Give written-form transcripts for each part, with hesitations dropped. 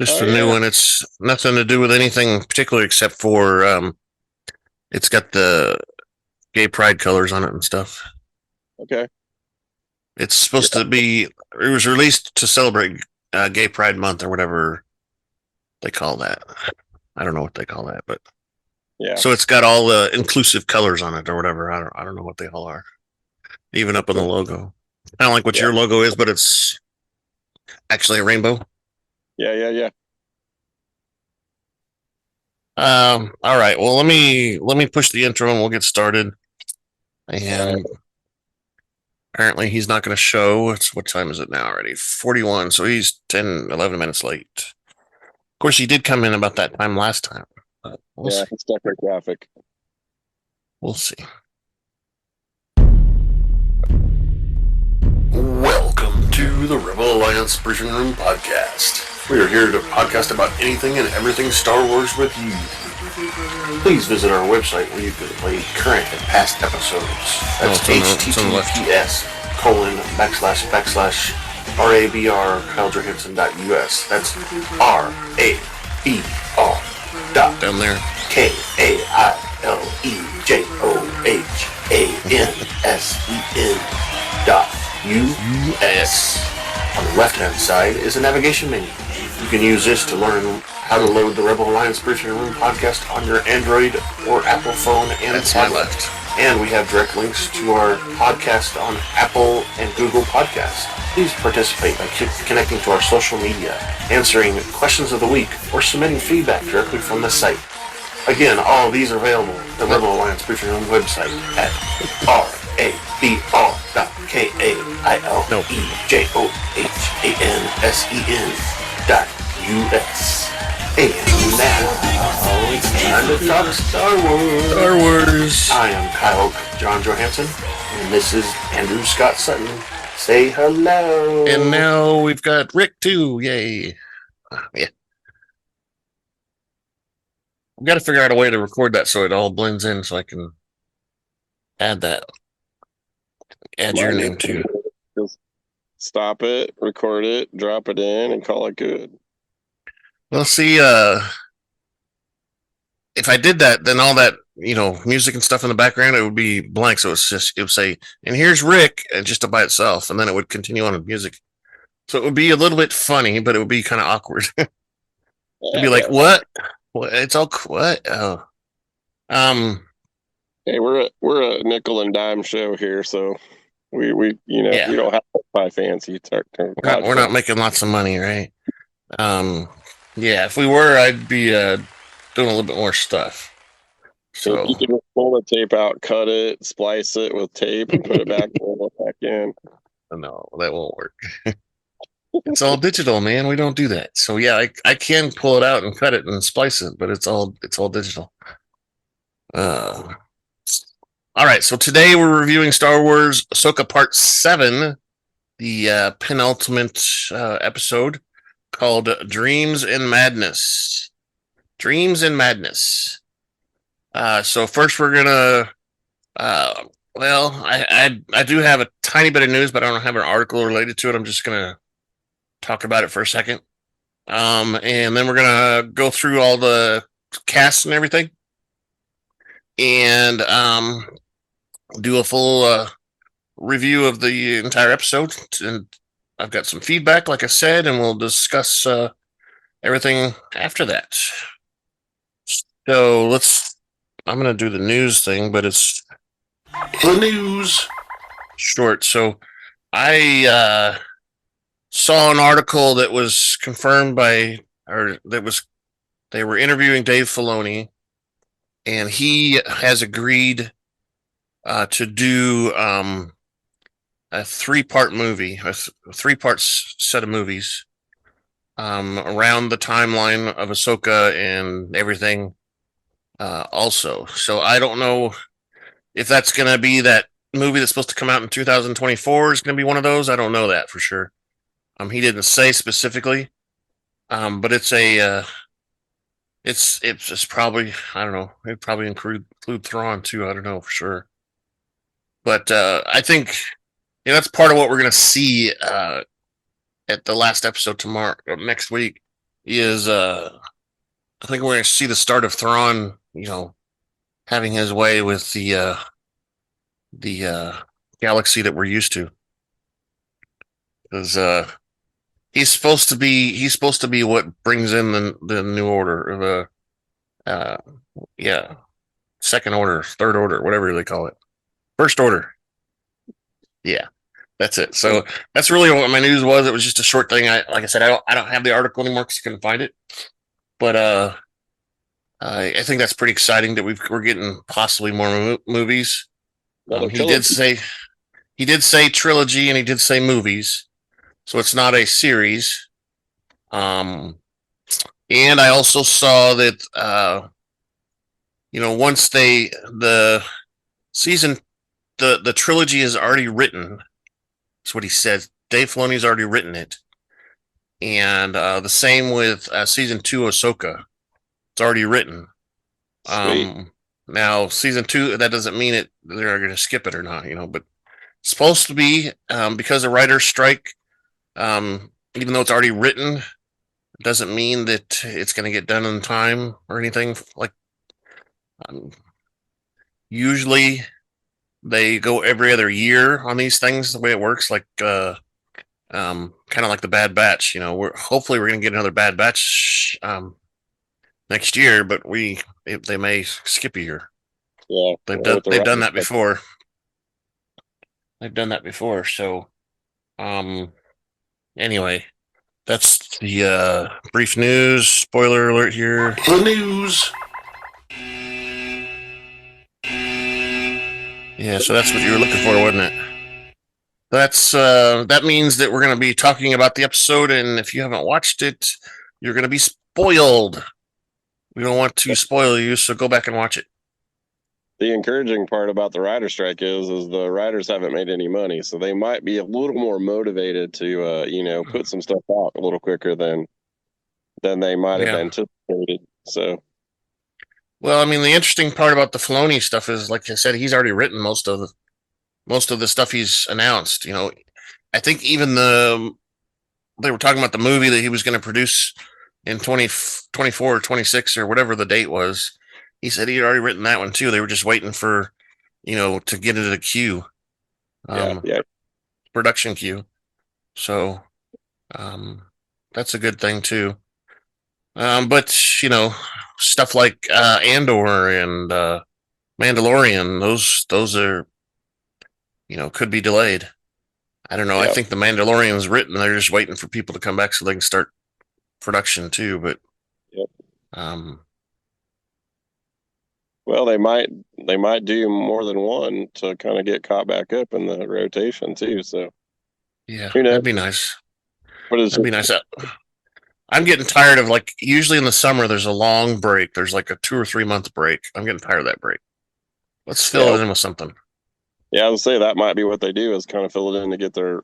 Just Oh a new yeah. one. It's nothing to do with anything particular except for it's got the gay pride colors on it and stuff. Okay. It's supposed Yeah. to be. It was released to celebrate Gay Pride Month or whatever they call that. I don't know what they call that, but Yeah. so it's got all the inclusive colors on it or whatever. I don't know what they all are. Even up on the Okay. logo, kind of like what Yeah. your logo is, but it's actually a rainbow. Yeah. Yeah. Yeah. All right. Well, let me push the intro and we'll get started. All right. And apparently he's not going to show. What time is it now already? 41. So he's 10, 11 minutes late. Of course, he did come in about that time last time. But we'll Yeah. see. It's definitely graphic. We'll see. Welcome to the Rebel Alliance Briefing Room Podcast. We are here to podcast about anything and everything Star Wars with you. Please visit our website where you can play current and past episodes. That's https://RABR.KyleJohansson.us. That's RABR dot Down there. KAILEJOHANSEN dot US. On the left-hand side is a navigation menu. You can use this to learn how to load the Rebel Alliance Briefing Room podcast on your Android or Apple phone and That's my tablet. left. And we have direct links to our podcast on Apple and Google Podcasts. Please participate by connecting to our social media, answering questions of the week, or submitting feedback directly from the site. Again, all of these are available at the Rebel Alliance Briefing Room website at RABR.KAILEJOHANSEN.US. And now, it's time to talk Star Wars. Star Wars. I am Kyle John Johansson, and this is Andrew Scott Sutton. Say hello. And now we've got Rick too. Yay. Yeah. I've got to figure out a way to record that so it all blends in so I can add that. Add your name too. Just stop it, record it, drop it in, and call it good. Well, see, if I did that, then all that, music and stuff in the background, it would be blank. So it would say, and here's Rick, and just by itself, and then it would continue on with music. So it would be a little bit funny, but it would be kind of awkward. It'd be like, what? It's all what? Oh, hey, we're a nickel and dime show here, so we yeah. we don't have to buy fancy. We're not making lots of money, right? Yeah. If we were, I'd be doing a little bit more stuff. So you can just pull the tape out, cut it, splice it with tape, and put it back in. No, that won't work. It's all digital, man. We don't do that. So yeah, I can pull it out and cut it and splice it, but it's all digital. All right. So today we're reviewing Star Wars Ahsoka Part 7, the penultimate episode called Dreams in Madness. Dreams in Madness. So first we're gonna. I do have a tiny bit of news, but I don't have an article related to it. I'm just gonna talk about it for a second. And then we're gonna go through all the casts and everything, and do a full review of the entire episode. And I've got some feedback, like I said, and we'll discuss everything after that. So I'm gonna do the news thing, but it's the news short. So I saw an article that was confirmed they were interviewing Dave Filoni, and he has agreed to do a 3-part movie, a 3-part set of movies around the timeline of Ahsoka and everything. Also, so I don't know if that's going to be that movie that's supposed to come out in 2024 is going to be one of those. I don't know that for sure. He didn't say specifically, but it's it's probably, I don't know. It'd probably include Thrawn too. I don't know for sure, but I think that's part of what we're gonna see at the last episode next week. is I think we're going to see the start of Thrawn, having his way with the galaxy that we're used to. Because he's supposed to be what brings in the new order, the yeah, second order, third order, whatever they call it, first order. Yeah, that's it. So that's really what my news was. It was just a short thing. Like I said, I don't have the article anymore because I couldn't find it. But I think that's pretty exciting that we're getting possibly more movies. He did say trilogy and he did say movies, so it's not a series. Um, and I also saw that once the season the trilogy is already written. That's what he said. Dave Filoni's already written it, and the same with season 2 Ahsoka. It's already written. Sweet. Now season 2, that doesn't mean they're going to skip it or not, but it's supposed to be because of writer's strike. Even though it's already written, it doesn't mean that it's going to get done in time or anything. Like usually they go every other year on these things. The way it works, like kind of like the Bad Batch. Hopefully we're going to get another Bad Batch next year, but they may skip a year. Yeah, they've done that before. They've done that before. So, anyway, that's the brief news. Spoiler alert here. The news. Yeah, so that's what you were looking for, wasn't it? That means that we're going to be talking about the episode, and if you haven't watched it, you're going to be spoiled. We don't want to spoil you, so go back and watch it. The encouraging part about the writer strike is the writers haven't made any money, so they might be a little more motivated to put some stuff out a little quicker than they might have anticipated. So, well, I mean, the interesting part about the Filoni stuff is, like I said, he's already written most of the stuff he's announced. I think even they were talking about the movie that he was going to produce in 2024 or 26 or whatever the date was. He said he had already written that one too. They were just waiting for, to get into the queue. Production queue. So, that's a good thing too. But stuff like Andor and Mandalorian, those are, could be delayed. I don't know. I think the Mandalorian's written. They're just waiting for people to come back so they can start production too. But well, they might do more than one to kind of get caught back up in the rotation too. So yeah, that'd be nice. That'd be nice. I'm getting tired of, like, usually in the summer there's a long break. There's like a 2 or 3 month break. I'm getting tired of that break. Let's fill it in with something. Yeah, I would say that might be what they do, is kind of fill it in to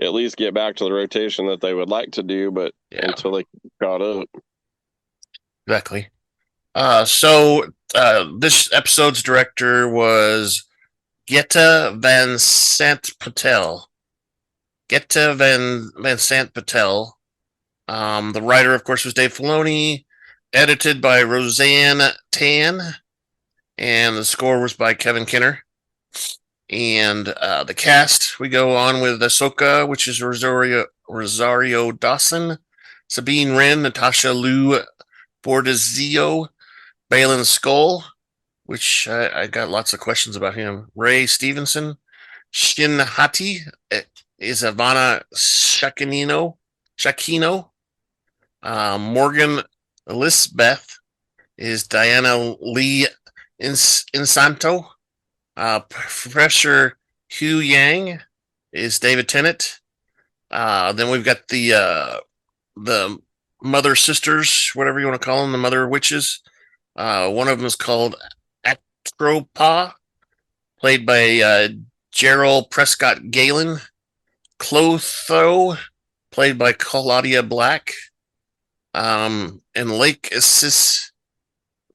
at least get back to the rotation that they would like to do, but until they caught up. Exactly. So this episode's director was Geeta Patel. Geeta Vasant Patel. The writer, of course, was Dave Filoni. Edited by Rosanna Tan, and the score was by Kevin Kinner. And the cast, we go on with Ahsoka, which is Rosario Dawson, Sabine Wren, Natasha Bordizzo, Ballyan Skoll, which I got lots of questions about him. Ray Stevenson, Shin Hati is Ivanna Sakhino, Morgan Elisabeth is Diana Lee Inosanto. Professor Huyang is David Tennant. Then we've got the mother sisters, whatever you want to call them, the mother witches. One of them is called Atropa, played by Gerald Prescott Galen. Clotho, played by Claudia Black. And Lake Assis,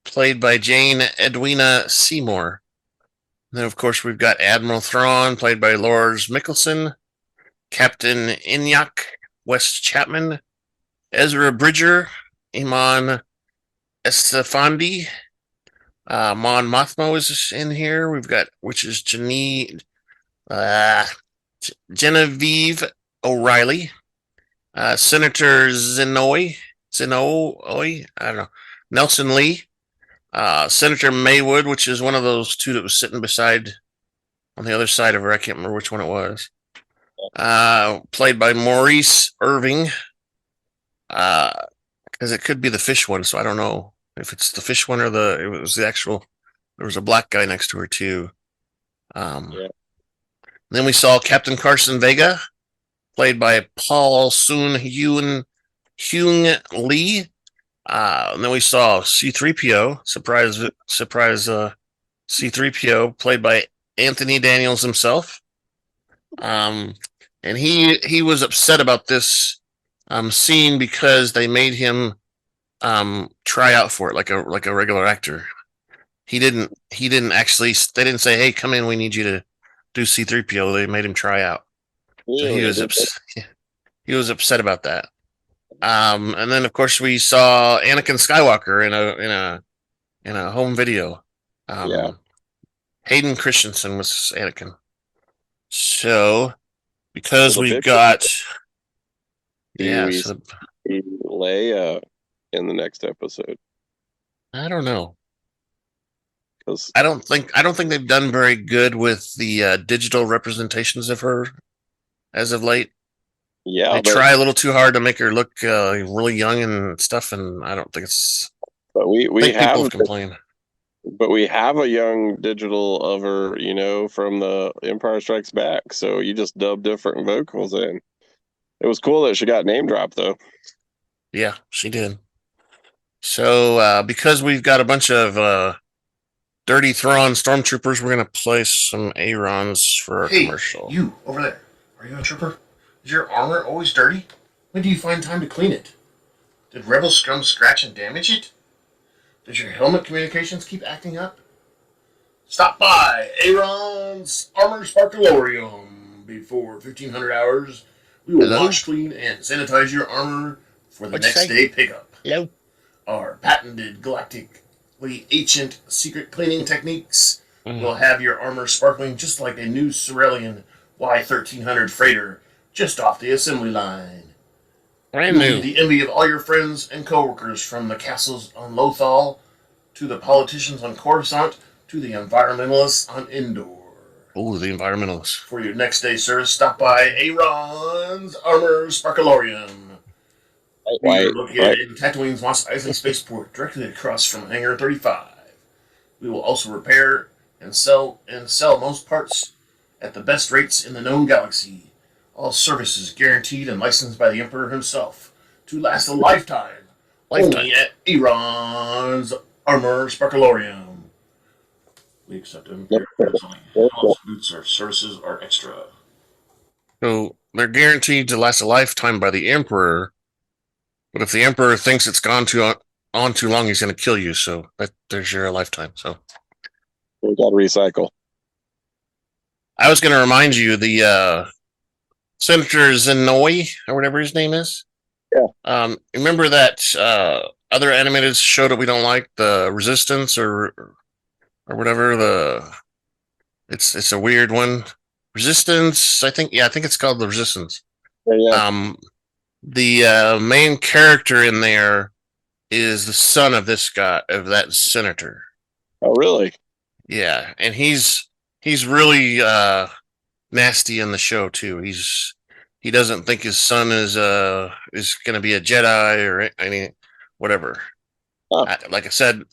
played by Jane Edwina Seymour. Then, of course, we've got Admiral Thrawn, played by Lars Mikkelsen. Captain Inyak, West Chapman. Ezra Bridger, Iman Estefandi, Mon Mothma is in here. We've got, which is uh, Genevieve O'Reilly, Senator Zenoy, I don't know, Nelson Lee, Senator Maywood, which is one of those two that was sitting beside on the other side of her. I can't remember which one it was. Played by Maurice Irving, because it could be the fish one, so I don't know if it's the fish one or it was the actual. There was a black guy next to her too. Yeah. Then we saw Captain Carson Vega, played by Paul Sun-Hyung Lee. And then we saw C3PO, surprise C3PO, played by Anthony Daniels himself. And he was upset about this scene because they made him try out for it like a regular actor. He didn't actually. They didn't say, "Hey, come in. We need you to do C3PO." They made him try out. So he was he was upset about that. And then of course we saw Anakin Skywalker in a home video. Hayden Christensen was Anakin. So because we've got Leia in the next episode. I don't know. I don't think they've done very good with the digital representations of her as of late. Yeah, they try a little too hard to make her look really young and stuff, and I don't think it's. But we have people complain. But we have a young digital of her, from the Empire Strikes Back. So you just dub different vocals in. It was cool that she got name dropped, though. Yeah, she did. So because we've got a bunch of dirty Thrawn stormtroopers, we're going to play some Aarons for our commercial. You, over there. Are you a trooper? Is your armor always dirty? When do you find time to clean it? Did Rebel Scum scratch and damage it? Does your helmet communications keep acting up? Stop by Aaron's Armor Sparkalorium before 1500 hours. We will wash, clean, and sanitize your armor for the next day pickup. Hello? Our patented galactically ancient secret cleaning techniques will have your armor sparkling just like a new Cerealian Y1300 freighter just off the assembly line. Brand new. The envy of all your friends and coworkers, from the castles on Lothal to the politicians on Coruscant to the environmentalists on Endor. Oh, the environmentalists. For your next day service, stop by Aaron's Armor Sparkalorium. We are located in Tatooine's Mos Eisley Spaceport, directly across from Hangar 35. We will also repair and sell most parts at the best rates in the known galaxy. All services guaranteed and licensed by the Emperor himself to last a lifetime. Only at Aaron's Armor Sparkalorium. We accept them. All boots or services are extra. So they're guaranteed to last a lifetime by the Emperor, but if the Emperor thinks it's gone on too long, he's going to kill you. So there's your lifetime. So we got to recycle. I was going to remind you the Senator Zenoy, or whatever his name is. Yeah. Remember that other animated show that we don't like, the Resistance or whatever, it's a weird one. Resistance, I think it's called The Resistance. Yeah. The main character in there is the son of that senator. Oh, really? Yeah, and he's really nasty in the show too. He doesn't think his son is going to be a Jedi or any whatever. Oh. Like I said,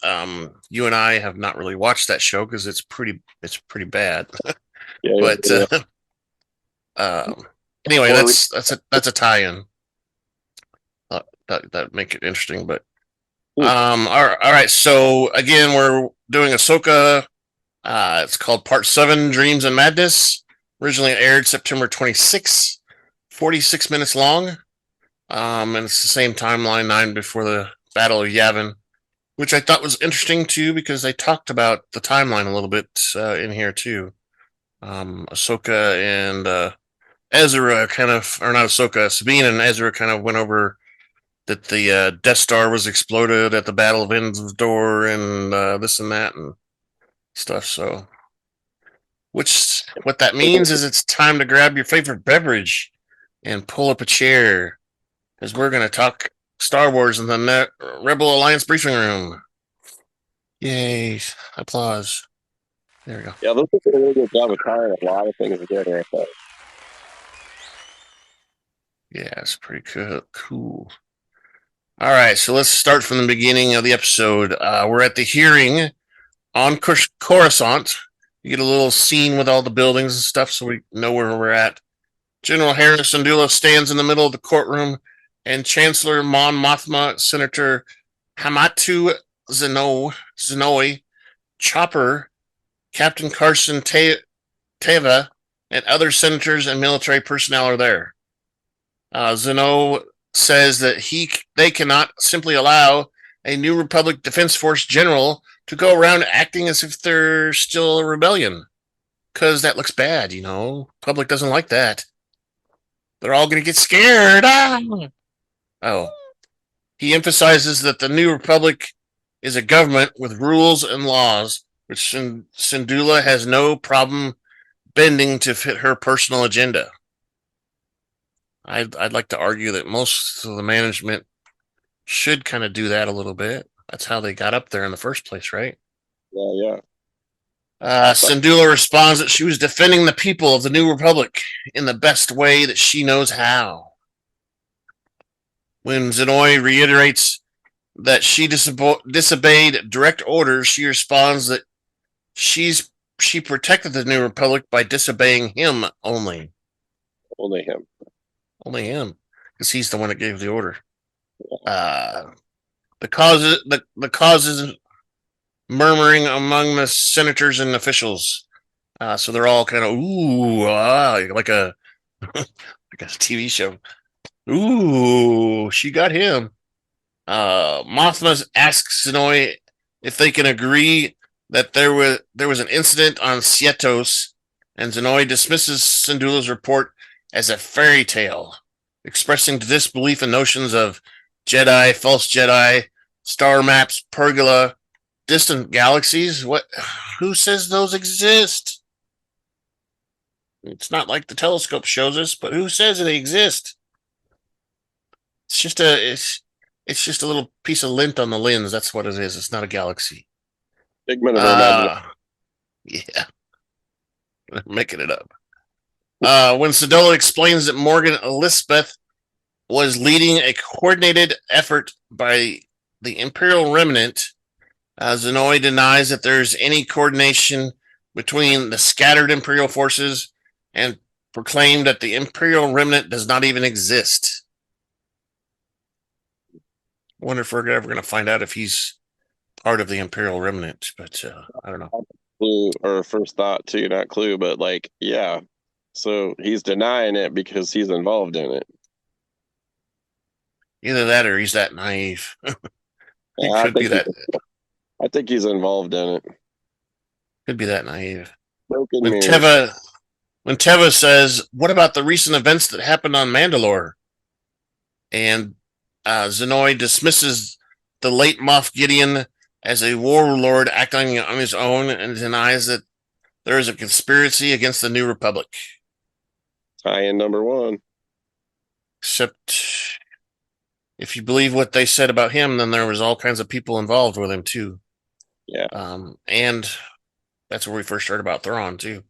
you and I have not really watched that show because it's pretty bad. Anyway, that's a tie-in. That make it interesting, but all right. So again, we're doing Ahsoka. It's called Part 7, Dreams and Madness. Originally aired September 26, 46 minutes long. And it's the same timeline, 9 before the Battle of Yavin, which I thought was interesting too, because they talked about the timeline a little bit in here too. Ahsoka and Ezra Sabine and Ezra kind of went over that the Death Star was exploded at the Battle of Endor and this and that and stuff. So, what that means is it's time to grab your favorite beverage and pull up a chair because we're going to talk Star Wars in the Rebel Alliance briefing room. Yay! Applause. There we go. Yeah, this is a really good job of tying a lot of things together, I thought. Yeah, it's pretty cool. All right, so let's start from the beginning of the episode. We're at the hearing on Coruscant. You get a little scene with all the buildings and stuff so we know where we're at. General Hera Syndulla stands in the middle of the courtroom, and Chancellor Mon Mothma, Senator Hamato Zenoi, Chopper, Captain Carson Teva, and other senators and military personnel are there. Zeno says that they cannot simply allow a New Republic Defense Force general to go around acting as if they're still a rebellion. Because that looks bad, you know. Public doesn't like that. They're all going to get scared. Oh. He emphasizes that the New Republic is a government with rules and laws, which Syndulla has no problem bending to fit her personal agenda. I'd like to argue that most of the management should kind of do that a little bit. That's how they got up there in the first place, right? Yeah. Syndulla responds that she was defending the people of the New Republic in the best way that she knows how. When Zenoi reiterates that she disobeyed direct orders, she responds that she protected the New Republic by disobeying him only. Only him. Only him, because he's the one that gave the order. The causes murmuring among the senators and officials. So they're all kind of like a like a TV show. Ooh, she got him. Mothma asks Zenoi if they can agree that there was an incident on Sietos, and Zenoi dismisses Syndulla's report as a fairy tale, expressing disbelief in notions of Jedi, false Jedi, star maps, pergola, distant galaxies. What? Who says those exist? It's not like the telescope shows us, but who says they exist? It's just a little piece of lint on the lens. That's what it is. It's not a galaxy. Figment of her imagination. Yeah, I'm making it up. When Syndulla explains that Morgan Elisabeth was leading a coordinated effort by the Imperial Remnant, Zenoi denies that there's any coordination between the scattered Imperial forces and proclaimed that the Imperial Remnant does not even exist. I wonder if we're ever going to find out if he's part of the Imperial Remnant, but I don't know. Clue, or first thought too, not clue, but like, yeah. So he's denying it because he's involved in it. Either that or he's that naive. He Yeah, could be that. I think he's involved in it. Could be that naive. Broken When mirror. Teva says, "What about the recent events that happened on Mandalore?" and Zenoi dismisses the late Moff Gideon as a warlord acting on his own and denies that there is a conspiracy against the New Republic. Tie-in number one. Except if you believe what they said about him, then there was all kinds of people involved with him too. Yeah. And that's where we first heard about Thrawn too.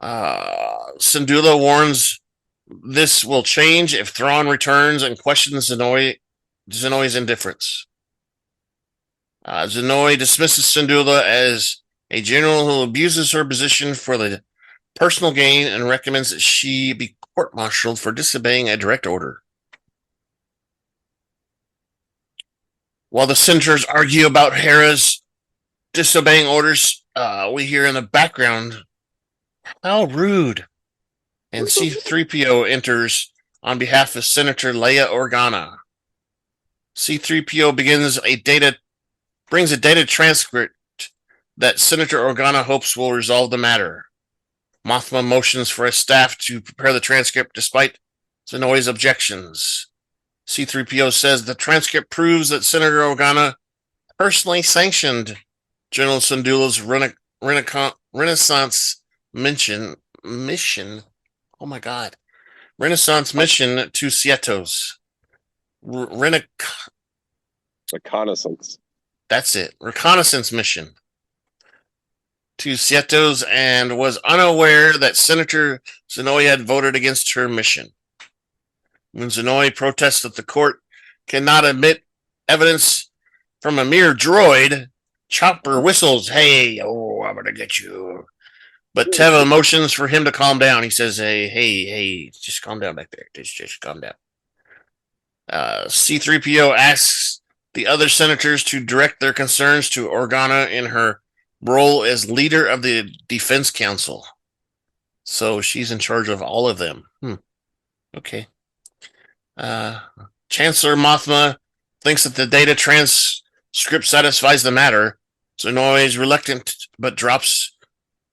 Syndulla warns this will change if Thrawn returns and questions Zenoi's indifference. Zenoi dismisses Syndulla as a general who abuses her position for the personal gain and recommends that she be court-martialed for disobeying a direct order. While the senators argue about Hera's disobeying orders, we hear in the background, "How rude." And C-3PO enters on behalf of Senator Leia Organa. C-3PO brings a data transcript that Senator Organa hopes will resolve the matter. Mothma motions for a staff to prepare the transcript despite Zenoi's objections. C3PO says the transcript proves that Senator Organa personally sanctioned General Syndulla's Renaissance mission. Oh my God. Renaissance mission to Sietos. Reconnaissance. That's it. Reconnaissance mission to Sietos, and was unaware that Senator Zenoi had voted against her mission. When Zenoi protests that the court cannot admit evidence from a mere droid, Chopper whistles, "Hey, oh, I'm gonna get you." But Teva motions for him to calm down. He says, hey, just calm down back there. Just calm down. C3PO asks the other senators to direct their concerns to Organa in her role as leader of the Defense Council. So she's in charge of all of them. Okay. Chancellor Mothma thinks that the data transcript satisfies the matter. Zenoi is reluctant, but drops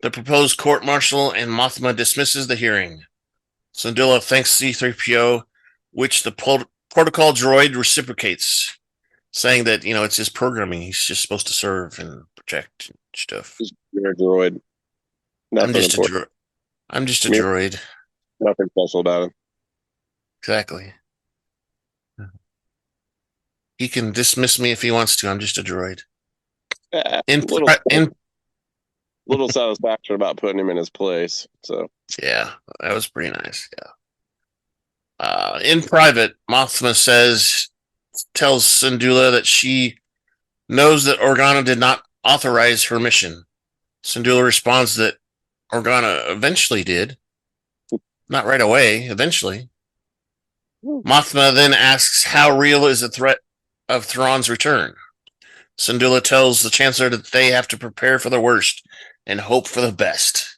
the proposed court-martial, and Mothma dismisses the hearing. Syndulla thanks C-3PO, which the protocol droid reciprocates, saying that, it's his programming. He's just supposed to serve and protect and stuff. You're a droid. I'm just a droid. Nothing special about him. Exactly. He can dismiss me if he wants to. I'm just a droid. Little satisfaction about putting him in his place. So yeah, that was pretty nice. Yeah. In private, Mothma tells Syndulla that she knows that Organa did not authorize her mission. Syndulla responds that Organa eventually did. Not right away, eventually. Mothma then asks how real is the threat of Thrawn's return. Syndulla tells the Chancellor that they have to prepare for the worst and hope for the best.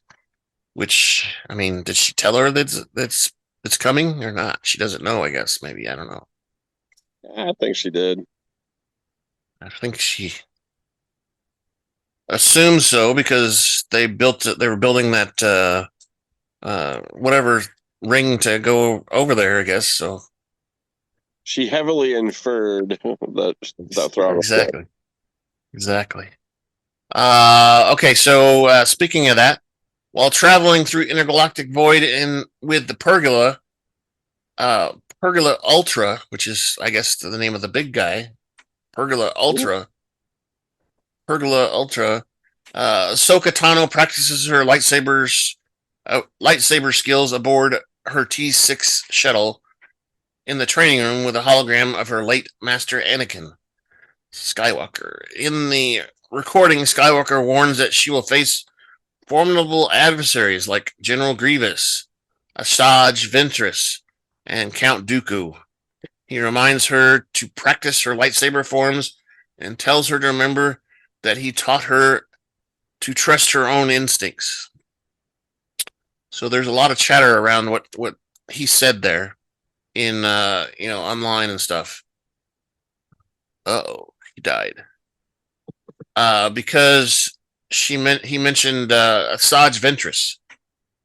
Which, did she tell her that it's coming or not? She doesn't know, I guess. Maybe, I don't know. I think she did. I think she assumes so, because they were building that whatever ring to go over there, I guess. So she heavily inferred that Thrawn. Exactly. Okay, so speaking of that, while traveling through intergalactic void with the Pergola Ultra, which is, I guess, the name of the big guy, Pergola Ultra, Ahsoka Tano practices her lightsaber skills aboard her T6 shuttle in the training room with a hologram of her late master Anakin Skywalker. In the recording, Skywalker warns that she will face formidable adversaries like General Grievous, Asajj Ventress, and Count Dooku. He reminds her to practice her lightsaber forms and tells her to remember that he taught her to trust her own instincts. So there's a lot of chatter around what he said there in online and stuff. He died. Because he mentioned Asajj Ventress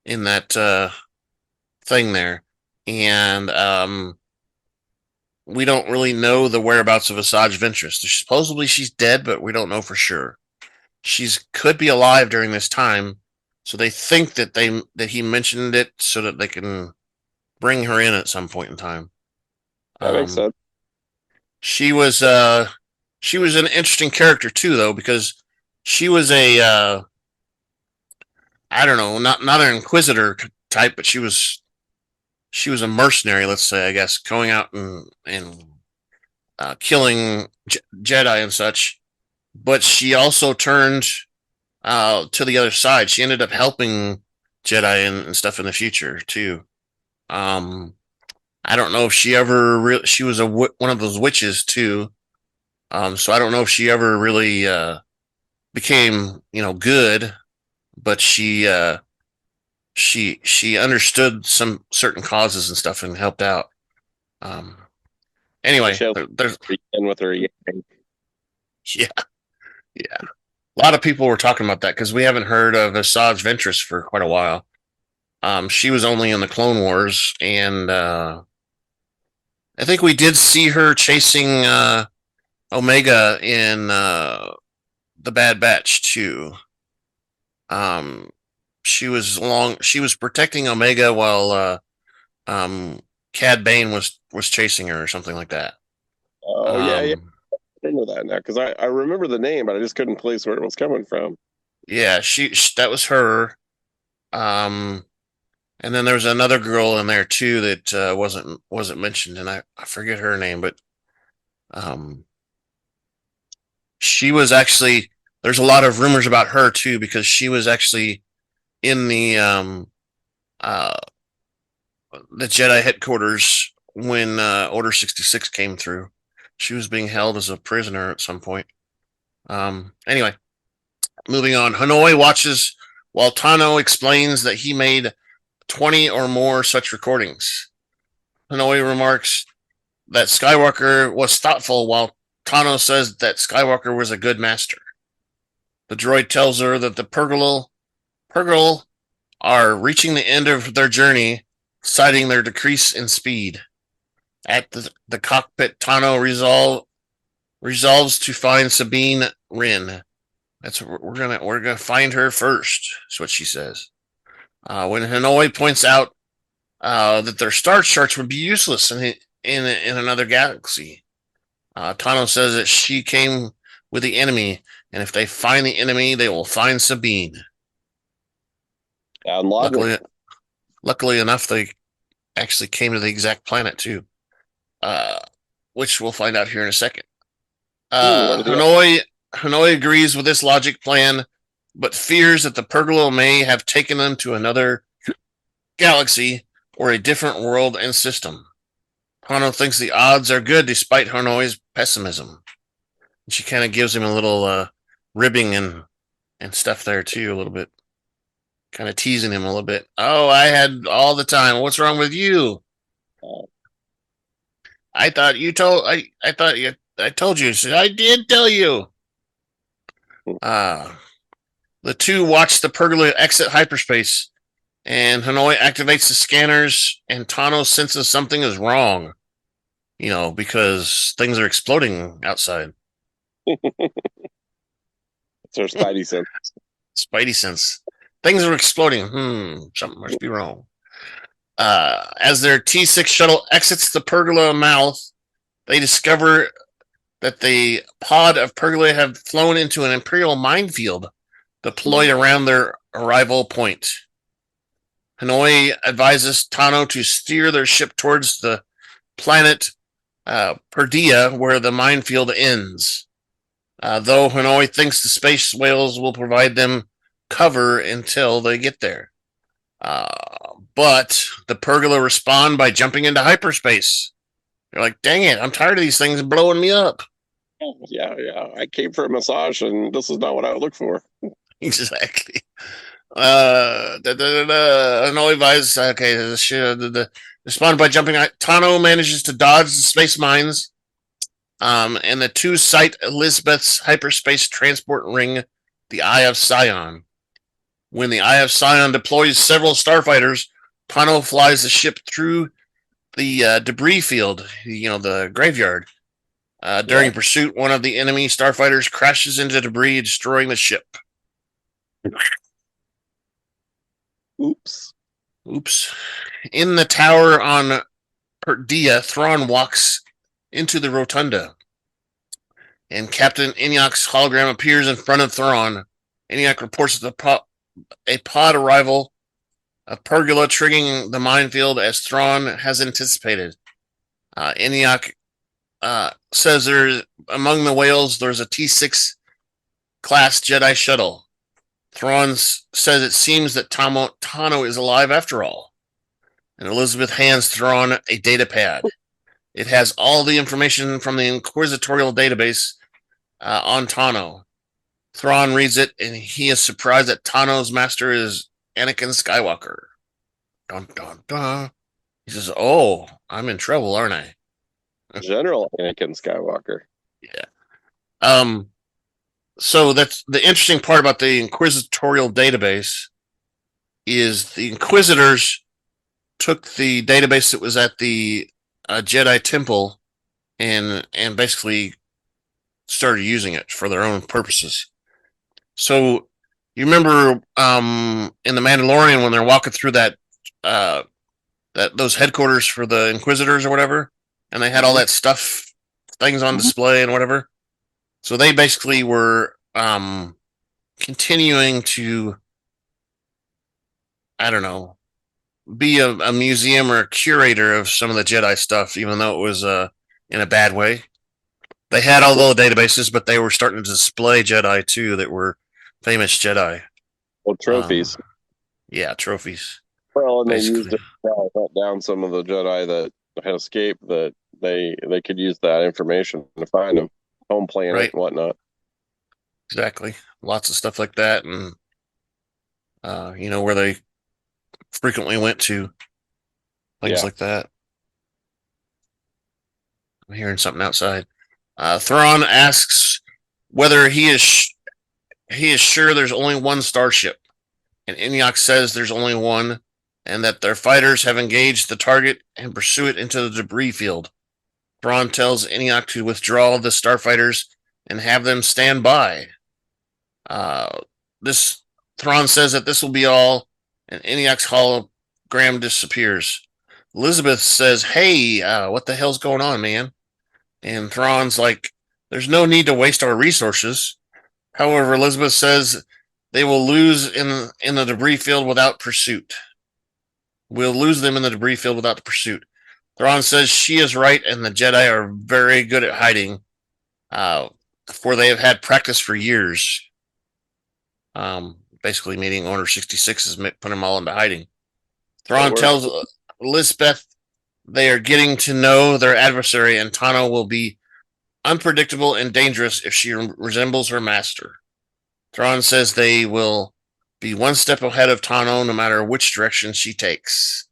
in that thing there, and we don't really know the whereabouts of Asajj Ventress. Supposedly she's dead, but we don't know for sure. She's could be alive during this time, so they think that he mentioned it so that they can bring her in at some point in time. That makes sense. She was an interesting character too, though, because she was a I don't know, not an Inquisitor type, but she was a mercenary, let's say, I guess, going out and killing Jedi and such. But she also turned to the other side. She ended up helping Jedi and stuff in the future too. I don't know if she ever she was one of those witches too. So I don't know if she ever really became good, but she understood some certain causes and stuff and helped out. Anyway, there's with her. Yeah. A lot of people were talking about that because we haven't heard of Asajj Ventress for quite a while. She was only in the Clone Wars and I think we did see her chasing Omega in the Bad Batch too. She was protecting Omega while Cad Bane was chasing her or something like that. Oh yeah, yeah. I remember that now because I remember the name, but I just couldn't place where it was coming from. Yeah, she that was her. Um, and then there was another girl in there too that wasn't mentioned, and I forget her name, but um, she was actually. There's a lot of rumors about her too because she was actually in uh the Jedi headquarters when Order 66 came through. She was being held as a prisoner at some point. Anyway, moving on. Hanoi watches while Tano explains that he made 20 or more such recordings. Hanoi remarks that Skywalker was thoughtful while Tano says that Skywalker was a good master. The droid tells her that the Purgle are reaching the end of their journey, citing their decrease in speed. At the cockpit, Tano resolves to find Sabine Wren. We're gonna find her first. Is what she says. When Hanoi points out that their star charts would be useless in another galaxy, Tano says that she came with the enemy, and if they find the enemy, they will find Sabine. Luckily enough, they actually came to the exact planet too, which we'll find out here in a second. Hanoi agrees with this logic plan, but fears that the Purgle may have taken them to another galaxy or a different world and system. Tano thinks the odds are good despite Hanoi's pessimism. She kind of gives him a little ribbing and stuff there too, a little bit. Kind of teasing him a little bit. Oh, I had all the time. What's wrong with you? I thought you told. I told you. So I did tell you. The two watch the Purgle exit hyperspace, and Hanoi activates the scanners, and Tano senses something is wrong. You know, because things are exploding outside. It's her spidey sense. Spidey sense. Things are exploding. Something must be wrong. As their T6 shuttle exits the Purgle mouth, they discover that the pod of Purgle have flown into an Imperial minefield deployed around their arrival point. Hanoi advises Tano to steer their ship towards the planet Perdia, where the minefield ends. Though Hanoi thinks the space whales will provide them cover until they get there. But the Purgle respond by jumping into hyperspace. They're like, dang it, I'm tired of these things blowing me up. Yeah. I came for a massage, and this is not what I would look for. Exactly. Hanoi advises, okay, the respond by jumping. Tano manages to dodge the space mines, and the two sight Elisabeth's hyperspace transport ring, the Eye of Sion. When the Eye of Sion deploys several starfighters, Tano flies the ship through the debris field, the graveyard. During pursuit, one of the enemy starfighters crashes into debris, destroying the ship. Oops. In the tower on Perdia, Thrawn walks into the rotunda, and Captain Enoch's hologram appears in front of Thrawn. Enoch reports that a pod arrival of Purgle triggering the minefield as Thrawn has anticipated. Enoch says among the whales there's a T6 class Jedi shuttle. Thrawn says it seems that Tano is alive after all. And Elisabeth hands Thrawn a data pad. It has all the information from the Inquisitorial database on Tano. Thrawn reads it, and he is surprised that Tano's master is Anakin Skywalker. Dun, dun, dun. He says, oh, I'm in trouble, aren't I? General Anakin Skywalker. Yeah. So that's the interesting part about the Inquisitorial database is the Inquisitors took the database that was at the a Jedi temple and basically started using it for their own purposes. So you remember in the Mandalorian when they're walking through that those headquarters for the Inquisitors or whatever, and they had all that stuff, things on display and whatever. So they basically were continuing to, I don't know, be a museum or a curator of some of the Jedi stuff, even though it was in a bad way. They had all the databases, but they were starting to display Jedi too that were famous Jedi. Well, trophies. Yeah, trophies. Well, and basically. they used it to hunt down some of the Jedi that had escaped. That they could use that information to find them, home planet Right. and whatnot. Exactly. Lots of stuff like that, and where they frequently went to, things like that. I'm hearing something outside. Thrawn asks whether he is sure there's only one starship, and Inyok says there's only one, and that their fighters have engaged the target and pursue it into the debris field. Thrawn tells Inyok to withdraw the starfighters and have them stand by. This Thrawn says that this will be all, and Inyok's hologram disappears. Elisabeth says, "Hey, what the hell's going on, man?" And Thrawn's like, "There's no need to waste our resources." However, Elisabeth says they will lose in the debris field without pursuit. We'll lose them in the debris field without the pursuit. Thrawn says she is right, and the Jedi are very good at hiding, for they have had practice for years. Basically meaning Order 66 is putting them all into hiding. Thrawn tells Elsbeth they are getting to know their adversary, and Tano will be unpredictable and dangerous if she resembles her master. Thrawn says they will be one step ahead of Tano no matter which direction she takes.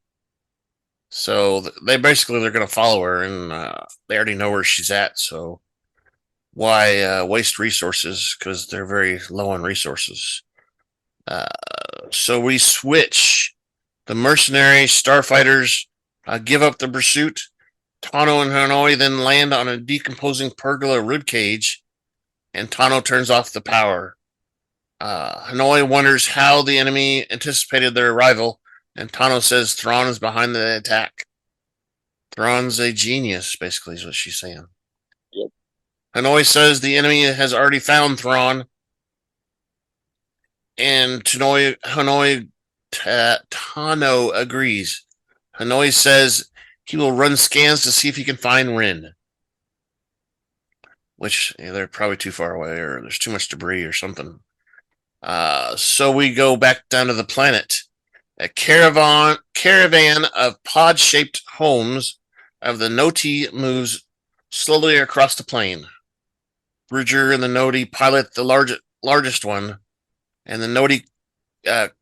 So they're going to follow her, and they already know where she's at. So why waste resources? Because they're very low on resources. So we switch. The mercenary starfighters give up the pursuit. Tano and Hanoi then land on a decomposing pergola ribcage, and Tano turns off the power. Hanoi wonders how the enemy anticipated their arrival, and Tano says Thrawn is behind the attack. Thrawn's a genius, basically, is what she's saying. Yep. Hanoi says the enemy has already found Thrawn, and Tano agrees. Hanoi says he will run scans to see if he can find Wren, which they're probably too far away, or there's too much debris or something. So we go back down to the planet. A caravan of pod-shaped homes of the Noti moves slowly across the plain. Bridger and the Noti pilot the largest one, and the Noti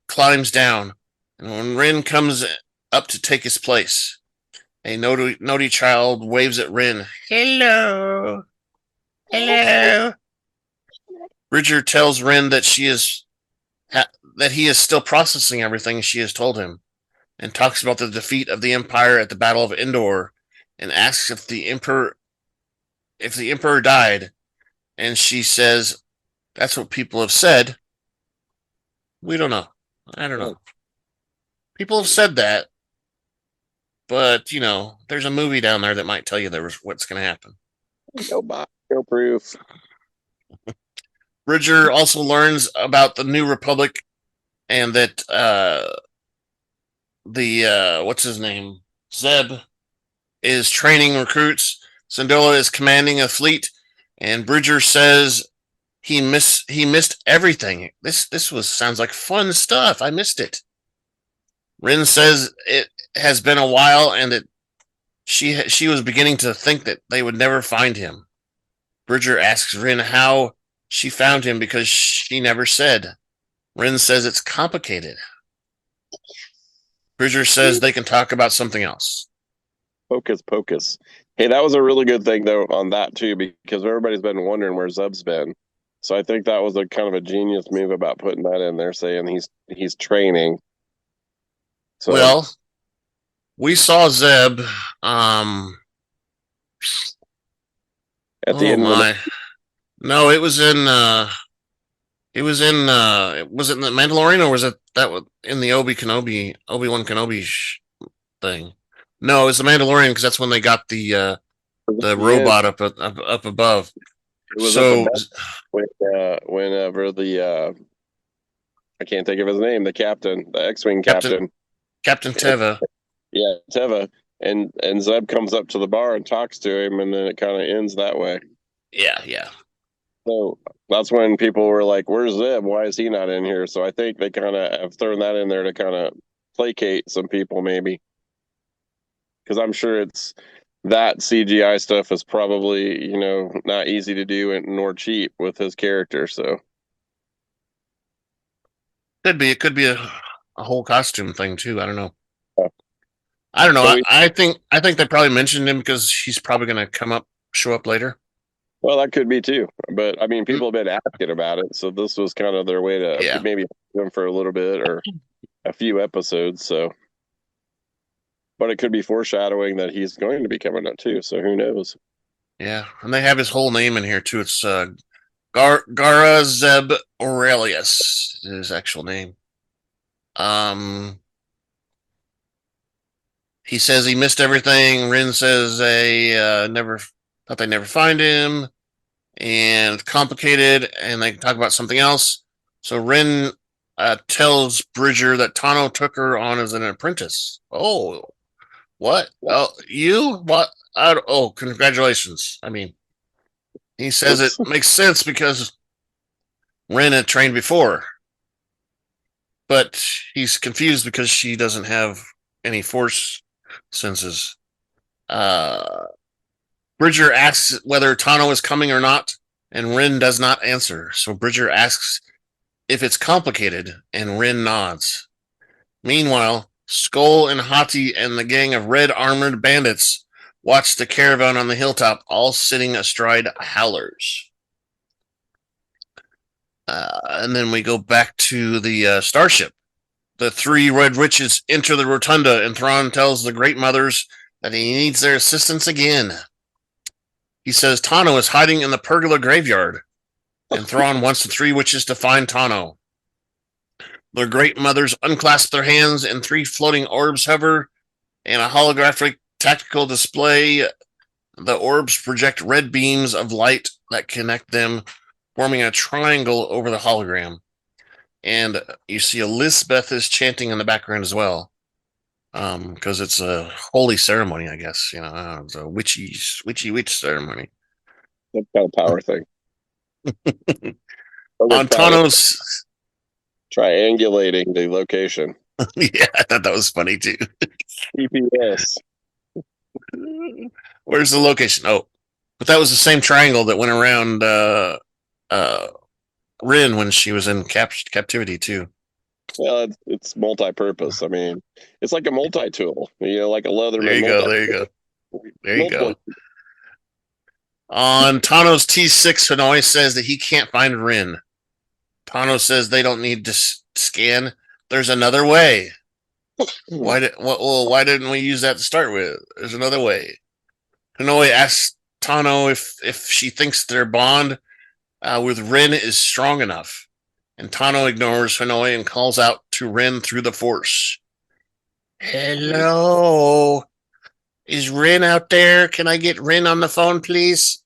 climbs down. And when Wren comes up to take his place, a Noti child waves at Wren. Hello. Hello. Bridger tells Wren that that he is still processing everything she has told him, and talks about the defeat of the Empire at the Battle of Endor, and asks if the Emperor died, and she says, "That's what people have said." We don't know. I don't know. People have said that, but there's a movie down there that might tell you what's going to happen. No proof. Bridger also learns about the New Republic, and that what's his name, Zeb, is training recruits. Syndulla is commanding a fleet, and Bridger says he missed everything. This sounds like fun stuff. I missed it. Wren says it has been a while, and that she was beginning to think that they would never find him. Bridger asks Wren how she found him because she never said. Wren says it's complicated. Bridger says they can talk about something else. Focus, pocus. Hey, that was a really good thing though on that too, because everybody's been wondering where Zeb's been. So I think that was a kind of a genius move about putting that in there, saying he's training. So, well, we saw Zeb At the Oh end of the my! No, it was in. It was in. Was it in the Mandalorian or was it that was in the Obi-Wan Kenobi thing? No, it was the Mandalorian because that's when they got the yeah, robot up above. it was at the So best whenever the I can't think of his name, the captain, the X-wing Captain captain. Captain Teva. Yeah, Teva. And Zeb comes up to the bar and talks to him, and then it kind of ends that way. Yeah. So that's when people were like, "Where's Zeb? Why is he not in here?" So I think they kind of have thrown that in there to kind of placate some people, maybe, because I'm sure it's that CGI stuff is probably not easy to do and nor cheap with his character. So Could be. It could be a whole costume thing too. I don't know. uh, I don't know. so I think they probably mentioned him because he's probably going to show up later. well, that could be too. But I mean, people have been asking about it, so this was kind of their way to Yeah. maybe them for a little bit or a few episodes. So, but it could be foreshadowing that he's going to be coming up too. So who knows? Yeah, and they have his whole name in here too. It's Gara Zeb Aurelius, his actual name. He says he missed everything. Wren says they never find him, and it's complicated, and they talk about something else. So Wren tells Bridger that Tano took her on as an apprentice. Oh, what? Oh, you? What? Oh, congratulations. I mean, he says it makes sense because Wren had trained before, but he's confused because she doesn't have any force senses. Bridger asks whether Tano is coming or not, and Wren does not answer. So Bridger asks if it's complicated, and Wren nods. Meanwhile, Skoll and Hati and the gang of red armored bandits watch the caravan on the hilltop, all sitting astride howlers. And then we go back to the starship. The three red witches enter the rotunda, and Thrawn tells the Great Mothers that he needs their assistance again. He says Tano is hiding in the pergola graveyard, and Thrawn wants the three witches to find Tano. The Great Mothers unclasp their hands, and three floating orbs hover, and a holographic tactical display. The orbs project red beams of light that connect them, forming a triangle over the hologram. And you see Elisabeth is chanting in the background as well, because it's a holy ceremony, I guess. It's a witchy witch ceremony. That kind of power thing. On Tano's triangulating the location. Yeah, I thought that was funny too. GPS. Where's the location? Oh, but that was the same triangle that went around Wren when she was in captivity too. Well, it's multi-purpose. I mean, it's like a multi-tool. Like a leather. There you go. There you go. On Tano's T6, Hanoi says that he can't find Wren. Tano says they don't need to scan. There's another way. Why didn't we use that to start with? There's another way. Hanoi asks Tano if she thinks their bond with Wren is strong enough. And Tano ignores Hanoi and calls out to Wren through the Force. Hello? Is Wren out there? Can I get Wren on the phone, please?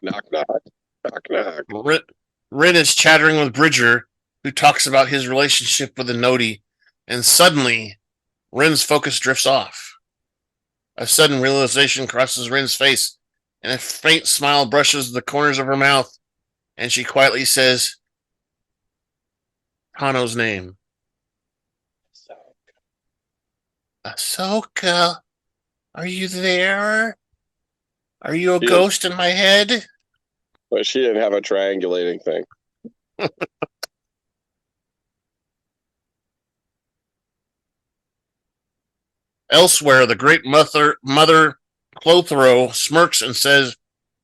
Knock, knock. Knock, knock. Wren is chattering with Bridger, who talks about his relationship with the Noti, and suddenly, Wren's focus drifts off. A sudden realization crosses Wren's face, and a faint smile brushes the corners of her mouth, and she quietly says Tano's name. Ahsoka, are you there? Are you a ghost in my head? But she didn't have a triangulating thing. Elsewhere, the Great Mother Clothro smirks and says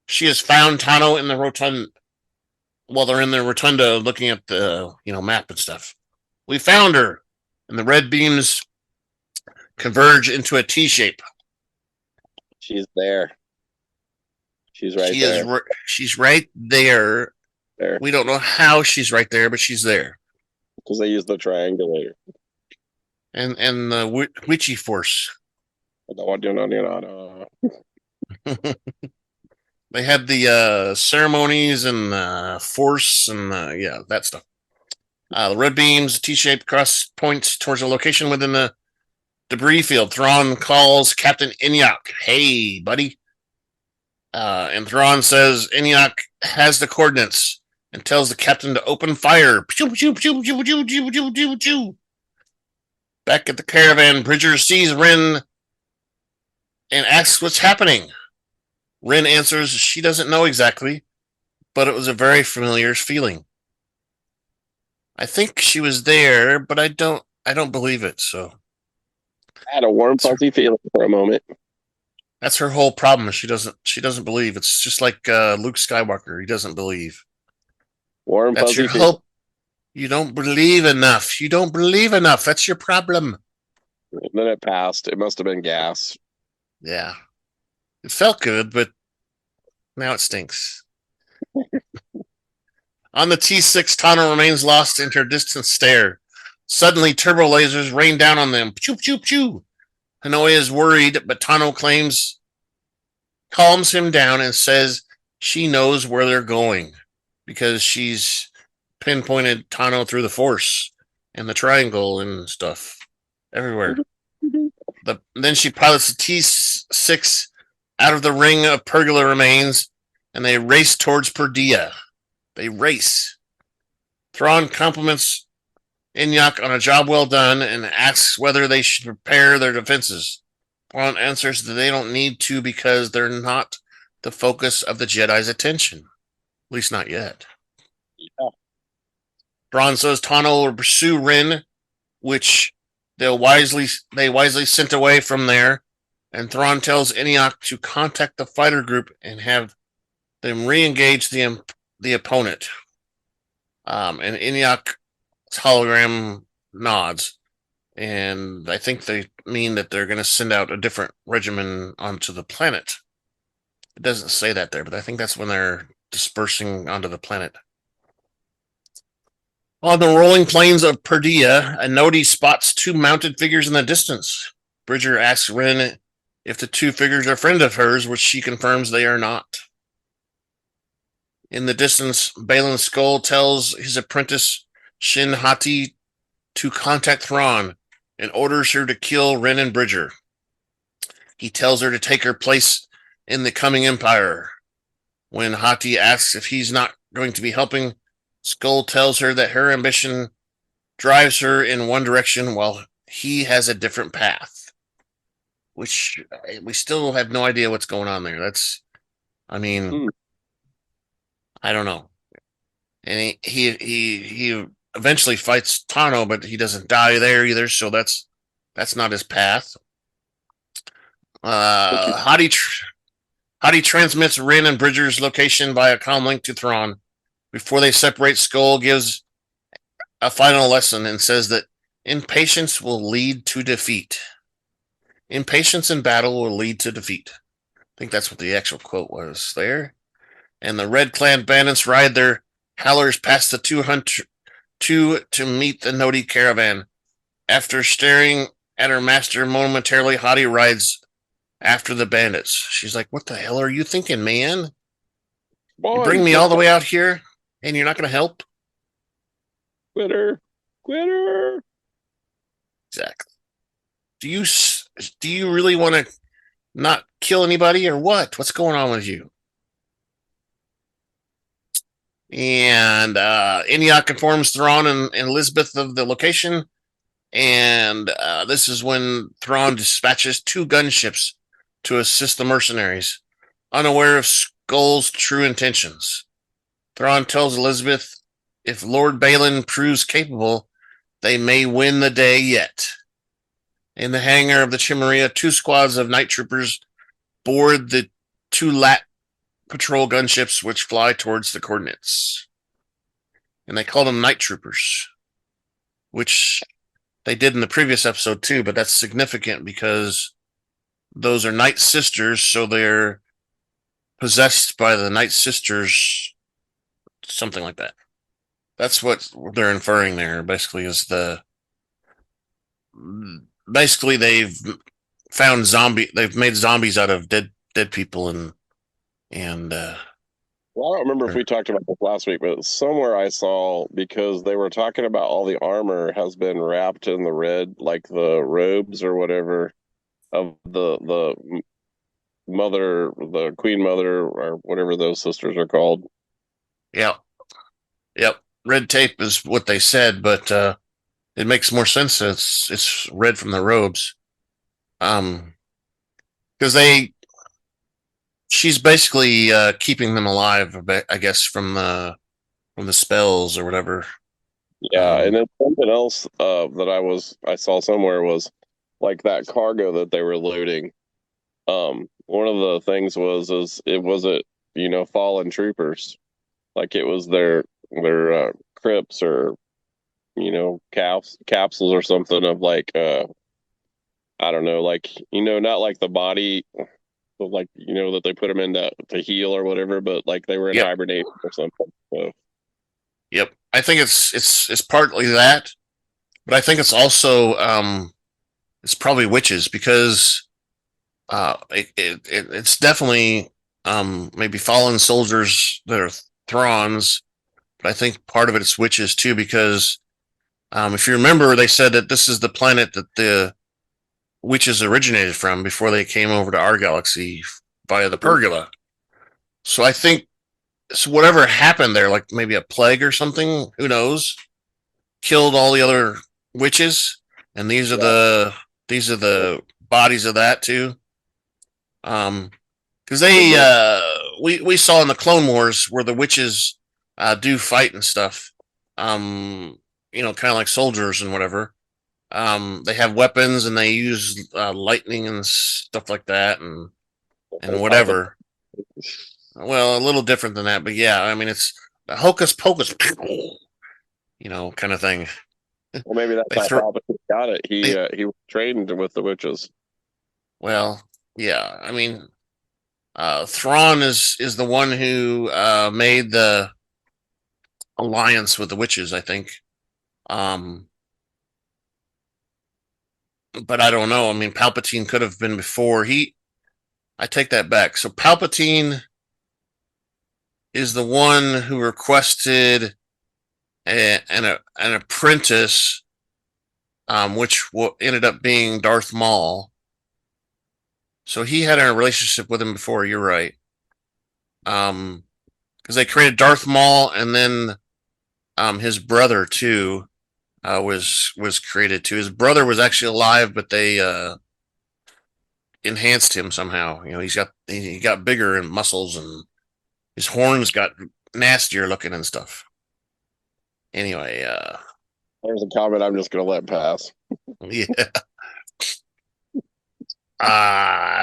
she has found Tano in the rotunda. Well, they're in the rotunda looking at the map and stuff. We found her, and the red beams converge into a T shape. She's there. She's right there. She's right there. There. We don't know how she's right there, but she's there. Because they use the triangulator. And the witchy force. They had the ceremonies and force and that stuff. The red beams, T-shaped cross points towards a location within the debris field. Thrawn calls Captain Inyok. Hey, buddy. And Thrawn says Inyok has the coordinates and tells the captain to open fire. Pew, pew, pew, pew, pew, pew, pew, pew, pew. Back at the caravan, Bridger sees Wren and asks what's happening. Wren answers she doesn't know exactly, but it was a very familiar feeling. I think she was there, but I don't believe it, so. I had a warm, fuzzy feeling for a moment. That's her whole problem. She doesn't believe. It's just like Luke Skywalker. He doesn't believe. Warm, That's fuzzy your feeling. hope. You don't believe enough. You don't believe enough. That's your problem. And then it passed. It must have been gas. Yeah. It felt good, but now it stinks. On the T6, Tano remains lost in her distant stare. Suddenly, turbo lasers rain down on them. Pew, pew, pew. Hanoi is worried, but Tano calms him down and says she knows where they're going because she's pinpointed Tano through the force and the triangle and stuff everywhere. Then she pilots the T6 out of the ring of pergola remains, and they race towards Perdia. They race. Thrawn compliments Inyok on a job well done and asks whether they should prepare their defenses. Thrawn answers that they don't need to because they're not the focus of the Jedi's attention. At least not yet. Yeah. Thrawn says Tano will pursue Wren, which they wisely sent away from there, and Thrawn tells Inyok to contact the fighter group and have them re-engage the opponent. And Inyok's hologram nods, and I think they mean that they're going to send out a different regimen onto the planet. It doesn't say that there, but I think that's when they're dispersing onto the planet. On the rolling plains of Perdia, Anodi spots two mounted figures in the distance. Bridger asks Wren if the two figures are friends of hers, which she confirms they are not. In the distance, Baylan Skoll tells his apprentice Shin Hati to contact Thrawn and orders her to kill Wren and Bridger. He tells her to take her place in the coming empire. When Hati asks if he's not going to be helping, Skoll tells her that her ambition drives her in one direction while he has a different path. Which we still have no idea what's going on there. I don't know. And he eventually fights Tano, but he doesn't die there either, so that's not his path. Hati transmits Wren and Bridger's location via comlink to Thrawn. Before they separate, Skoll gives a final lesson and says that impatience will lead to defeat. Impatience in battle will lead to defeat. I think that's what the actual quote was there. And the red-clad bandits ride their howlers past the two to meet the Nodi caravan. After staring at her master momentarily, Hati rides after the bandits. She's like, what the hell are you thinking, man? Boy, you bring me all the way out here and you're not going to help? Quitter. Exactly. Do you really want to not kill anybody or what? What's going on with you? And Inyok informs Thrawn and Elisabeth of the location. And this is when Thrawn dispatches two gunships to assist the mercenaries, unaware of Skoll's true intentions. Thrawn tells Elisabeth if Lord Baylan proves capable, they may win the day yet. In the hangar of the Chimaria, two squads of night troopers board the two Lat patrol gunships which fly towards the coordinates. And they call them night troopers, which they did in the previous episode too, but that's significant because those are night sisters, so they're possessed by the Night Sisters, something like that. That's what they're inferring there. Basically, is basically they've found they've made zombies out of dead people and Well, I don't remember if we talked about this last week, but somewhere I saw, because they were talking about all the armor has been wrapped in the red, like the robes or whatever of the mother, the queen mother, or whatever those sisters are called. yeah, yep. Red tape is what they said, but it makes more sense. It's red from the robes, because she's basically keeping them alive, I guess, from the spells or whatever. Yeah, and then something else that I saw somewhere was like that cargo that they were loading. One of the things is it wasn't, fallen troopers, like it was their crypts or capsules or something of like I don't know, like not like the body, but like that they put them in to heal or whatever, but like they were in hibernation or something. So. Yep, I think it's partly that, but I think it's also it's probably witches, because it's definitely maybe fallen soldiers that are Throns, but I think part of it is witches too, because if you remember, they said that this is the planet that the witches originated from before they came over to our galaxy via the Pergola. So I think whatever happened there, like maybe a plague or something, who knows, killed all the other witches, and these are the bodies of that too. Because we saw in the Clone Wars where the witches do fight and stuff. Kind of like soldiers and whatever. They have weapons and they use lightning and stuff like that, and whatever. Well, a little different than that, but yeah, I mean, it's a hocus pocus, kind of thing. Well, maybe that's how Palpatine got it. He was trained with the witches. Well, yeah, I mean, Thrawn is the one who made the alliance with the witches, I think. But I don't know. I mean, Palpatine could have been before. I take that back. So Palpatine is the one who requested an apprentice, which ended up being Darth Maul. So he had a relationship with him before. You're right. Because they created Darth Maul, and then his brother too was created too. His brother was actually alive, but they enhanced him somehow. He got bigger in muscles, and his horns got nastier looking and stuff. Anyway, there's a comment I'm just gonna let pass. Yeah.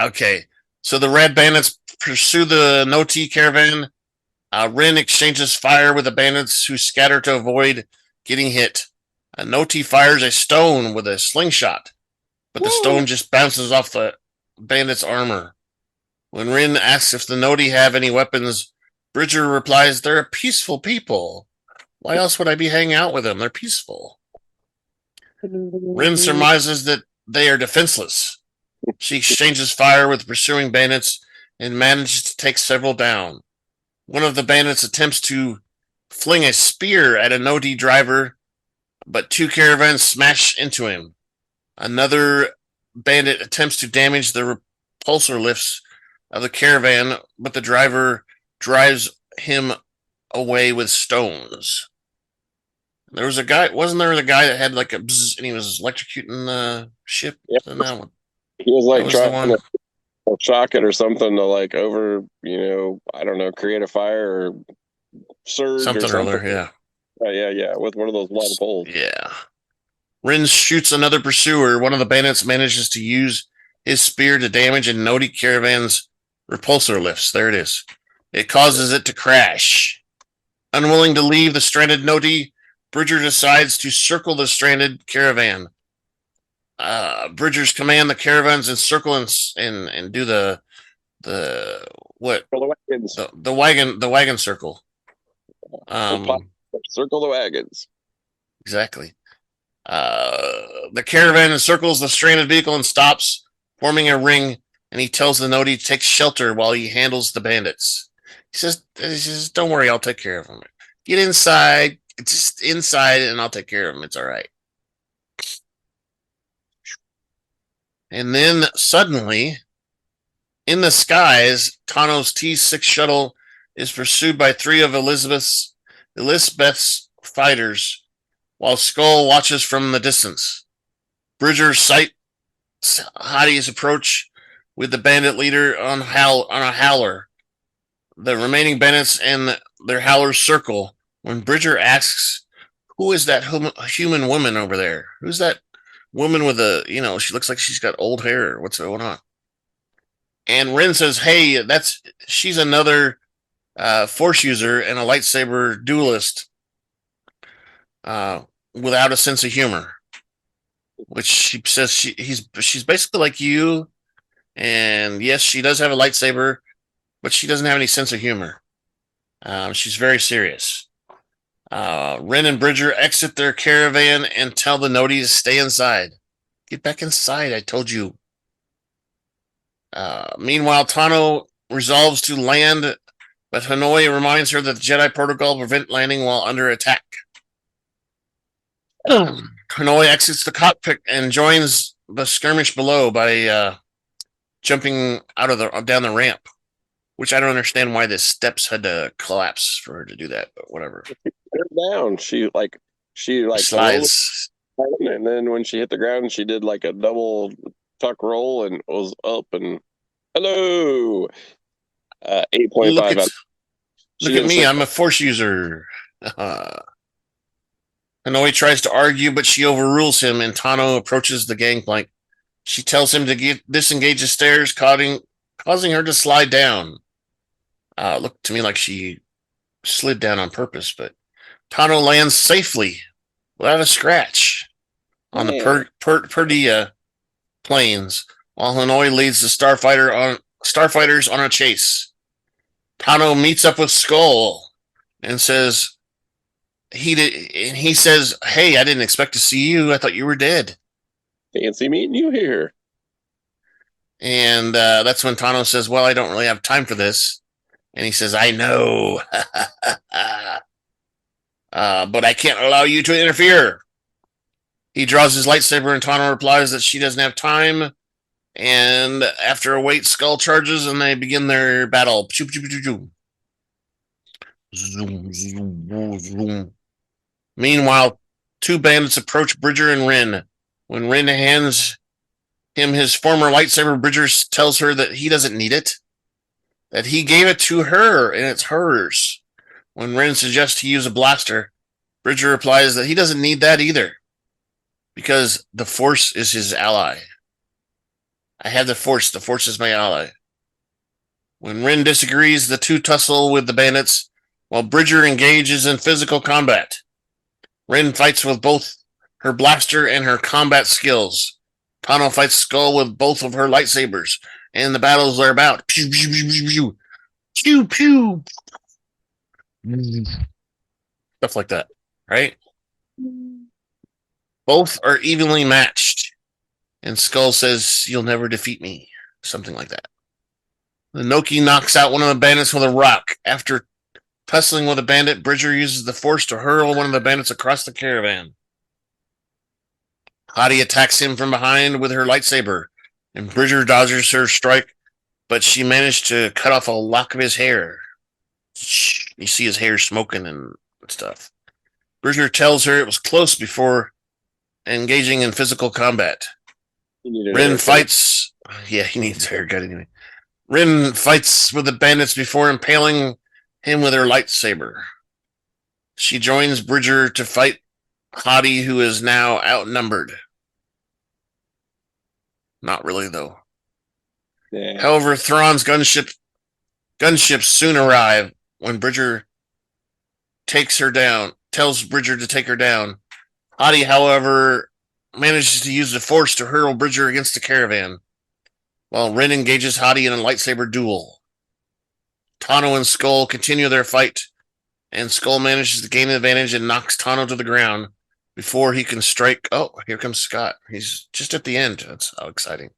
Okay. So the Red Bandits pursue the Noti caravan. Wren exchanges fire with the bandits, who scatter to avoid getting hit. Noti fires a stone with a slingshot, but the stone just bounces off the bandits' armor. When Wren asks if the Noti have any weapons, Bridger replies, "They're a peaceful people. Why else would I be hanging out with them? They're peaceful." Wren surmises that they are defenseless. She exchanges fire with pursuing bandits and manages to take several down. One of the bandits attempts to fling a spear at a Noti driver, but two caravans smash into him. Another bandit attempts to damage the repulsor lifts of the caravan, but the driver drives him away with stones. There was a guy, wasn't there the guy that had like a bzz, and he was electrocuting the ship? Yep. He was like trying to shock it or something to like over, I don't know, create a fire or surge something or something. Other, yeah. Yeah, with one of those long poles. Yeah. Wren shoots another pursuer. One of the bandits manages to use his spear to damage a Noti caravan's repulsor lifts. There it is. It causes it to crash. Unwilling to leave the stranded Noti, Bridger decides to circle the stranded caravan. Bridgers command the caravans encircle and do the What? For the wagons. The wagon circle. Circle the wagons. Exactly. The caravan encircles the stranded vehicle and stops, forming a ring, and he tells the Noti to take shelter while he handles the bandits. He says, don't worry, I'll take care of them. Get inside, just inside, and I'll take care of them. It's all right. And then suddenly, in the skies, Tano's T-6 shuttle is pursued by 3 of Elisabeth's fighters, while Skoll watches from the distance. Bridger sights Hati's approach with the bandit leader on a howler. The remaining bandits and their howlers circle when Bridger asks, who is that human woman over there? Who's that woman with she looks like she's got old hair. What's going on? And Wren says, hey, she's another force user and a lightsaber duelist without a sense of humor. Which she says she's basically like you. And yes, she does have a lightsaber, but she doesn't have any sense of humor. She's very serious. Wren and Bridger exit their caravan and tell the Noti to stay inside. Get back inside, I told you. Meanwhile, Tano resolves to land, but Hanoi reminds her that the Jedi protocol prevent landing while under attack. Hanoi exits the cockpit and joins the skirmish below by jumping down the ramp, which I don't understand why the steps had to collapse for her to do that, but whatever. Down, she slides, and then when she hit the ground, she did like a double tuck roll and was up and hello. 8.5. Look at me, I'm a force user. Hanoi tries to argue, but she overrules him, and Tano approaches the gangplank. She tells him to disengage the stairs, causing her to slide down. Looked to me like she slid down on purpose, but Tano lands safely without a scratch on the Perdia plains, while Hanoi leads the starfighters on a chase. Tano meets up with Skoll and says he says, "Hey, I didn't expect to see you. I thought you were dead." Fancy meeting you here. And that's when Tano says, "Well, I don't really have time for this." And he says, "I know, but I can't allow you to interfere." He draws his lightsaber, and Tano replies that she doesn't have time. And after a wait, Skoll charges, and they begin their battle. Zoom, zoom, zoom. Meanwhile, 2 bandits approach Bridger and Wren. When Wren hands him his former lightsaber, Bridger tells her that he doesn't need it, that he gave it to her, and it's hers. When Wren suggests he use a blaster, Bridger replies that he doesn't need that either, because the Force is his ally. I have the Force is my ally. When Wren disagrees, the 2 tussle with the bandits, while Bridger engages in physical combat. Wren fights with both her blaster and her combat skills. Tano fights Skoll with both of her lightsabers, and the battles are about pew pew pew pew pew pew pew, stuff like that, right? Both are evenly matched, and Skoll says, "You'll never defeat me," something like that. The Noki knocks out one of the bandits with a rock. After tussling with a bandit, Bridger uses the Force to hurl one of the bandits across the caravan. Hati attacks him from behind with her lightsaber, and Bridger dodges her strike, but she managed to cut off a lock of his hair. You see his hair smoking and stuff. Bridger tells her it was close before engaging in physical combat. Wren fights. Yeah, he needs a haircut anyway. Wren fights with the bandits before impaling him with her lightsaber. She joins Bridger to fight Hati, who is now outnumbered. Not really, though. Yeah. However, Thrawn's gunships soon arrive when Bridger tells Bridger to take her down. Hati, however, manages to use the Force to hurl Bridger against the caravan, while Wren engages Hati in a lightsaber duel. Tano and Skoll continue their fight, and Skoll manages to gain an advantage and knocks Tano to the ground before he can strike. Oh, here comes Scott. He's just at the end. That's how exciting.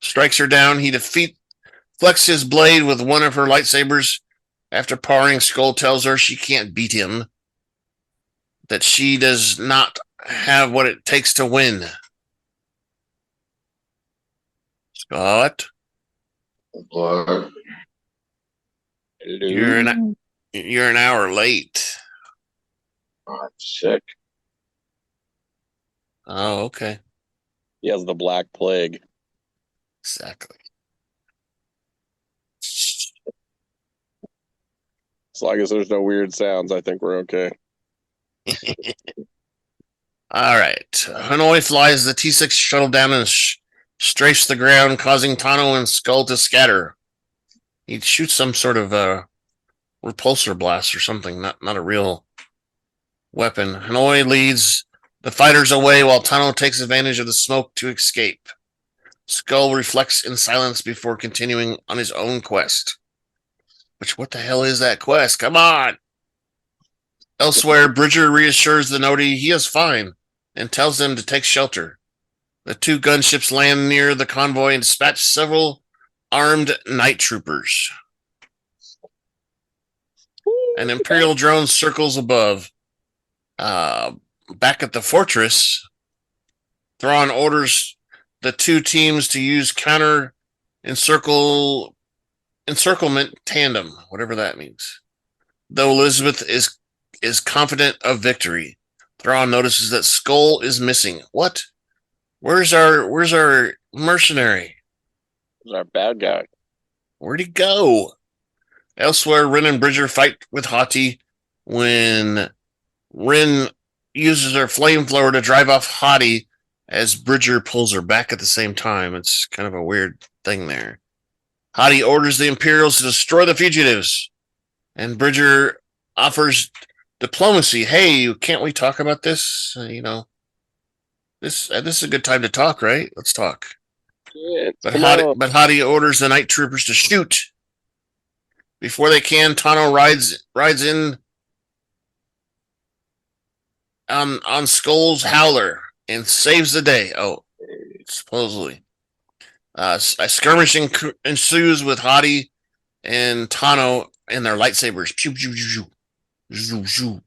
Strikes her down. He deflects his blade with one of her lightsabers. After parring, Skoll tells her she can't beat him, that she does not have what it takes to win. Scott? What? You're an hour late. I'm sick. Oh, okay. He has the Black Plague. Exactly. As long as there's no weird sounds, I think we're okay. All right. Hanoi flies the T6 shuttle down and strafes the ground, causing Tano and Skoll to scatter. He shoots some sort of repulsor blast or something, not a real weapon. Hanoi leads the fighters away while Tano takes advantage of the smoke to escape. Skoll reflects in silence before continuing on his own quest. Which, what the hell is that quest? Come on! Elsewhere, Bridger reassures the Noti he is fine and tells them to take shelter. The two gunships land near the convoy and dispatch several armed night troopers. An Imperial drone circles above. Back at the fortress, Thrawn orders the two teams to use counter encirclement tandem, whatever that means. Though Elisabeth is confident of victory, Thrawn notices that Skoll is missing. What? Where's our mercenary? Where's our bad guy? Where'd he go? Elsewhere, Wren and Bridger fight with Hati when Wren uses her flamethrower to drive off Hati as Bridger pulls her back at the same time. It's kind of a weird thing there. Hati orders the Imperials to destroy the fugitives, and Bridger offers diplomacy. Hey, can't we talk about this? This is a good time to talk, right? Let's talk. Yeah, But Hati orders the night troopers to shoot. Before they can, Tano rides in on Skoll's howler and saves the day. Oh, supposedly. A skirmishing ensues with Hati and Tano and their lightsabers. Pew, pew, pew, pew. Pew.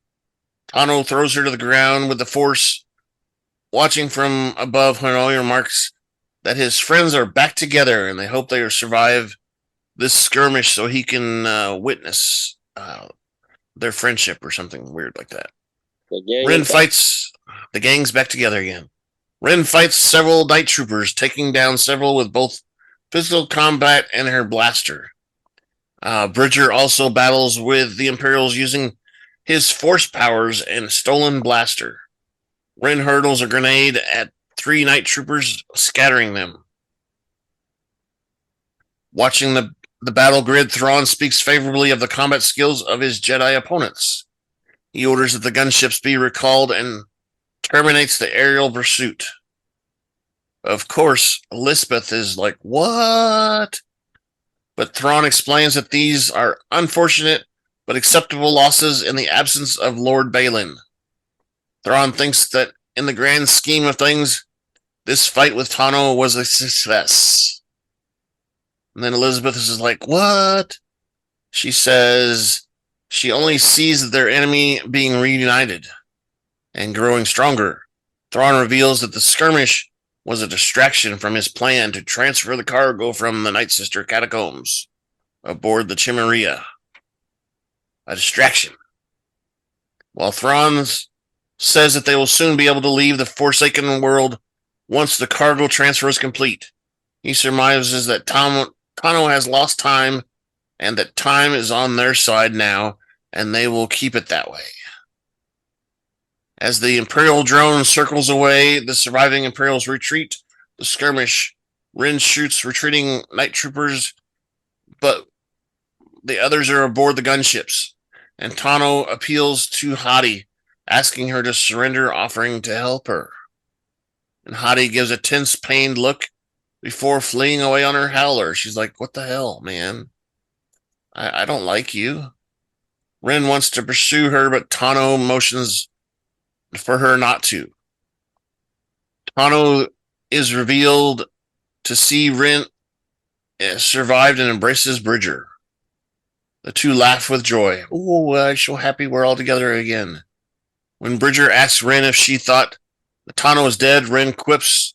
Tano throws her to the ground with the Force. Watching from above, Hanoi remarks that his friends are back together and they hope they will survive this skirmish so he can witness their friendship or something weird like that. Wren fights. The gang's back together again. Wren fights several night troopers, taking down several with both physical combat and her blaster. Bridger also battles with the Imperials using his force powers and stolen blaster. Wren hurls a grenade at 3 night troopers, scattering them. Watching the battle grid, Thrawn speaks favorably of the combat skills of his Jedi opponents. He orders that the gunships be recalled and terminates the aerial pursuit. Of course, Elisabeth is like, what? But Thrawn explains that these are unfortunate but acceptable losses in the absence of Lord Ballyan. Thrawn thinks that in the grand scheme of things, this fight with Tano was a success. And then Elisabeth is like, what? She says she only sees their enemy being reunited and growing stronger. Thrawn reveals that the skirmish was a distraction from his plan to transfer the cargo from the Night Sister catacombs aboard the Chimeria. A distraction. While Thrawn says that they will soon be able to leave the Forsaken world once the cargo transfer is complete, he surmises that Tano has lost time and that time is on their side now, and they will keep it that way. As the Imperial drone circles away, the surviving Imperials retreat the skirmish. Wren shoots retreating night troopers, but the others are aboard the gunships, and Tano appeals to Hati, asking her to surrender, offering to help her. And Hati gives a tense, pained look before fleeing away on her howler. She's like, what the hell, man? I don't like you. Wren wants to pursue her, but Tano motions for her not to. Tano is revealed to see Wren survived and embraces Bridger. The two laugh with joy. Oh, I'm so happy we're all together again. When Bridger asks Wren if she thought Tano was dead, Wren quips,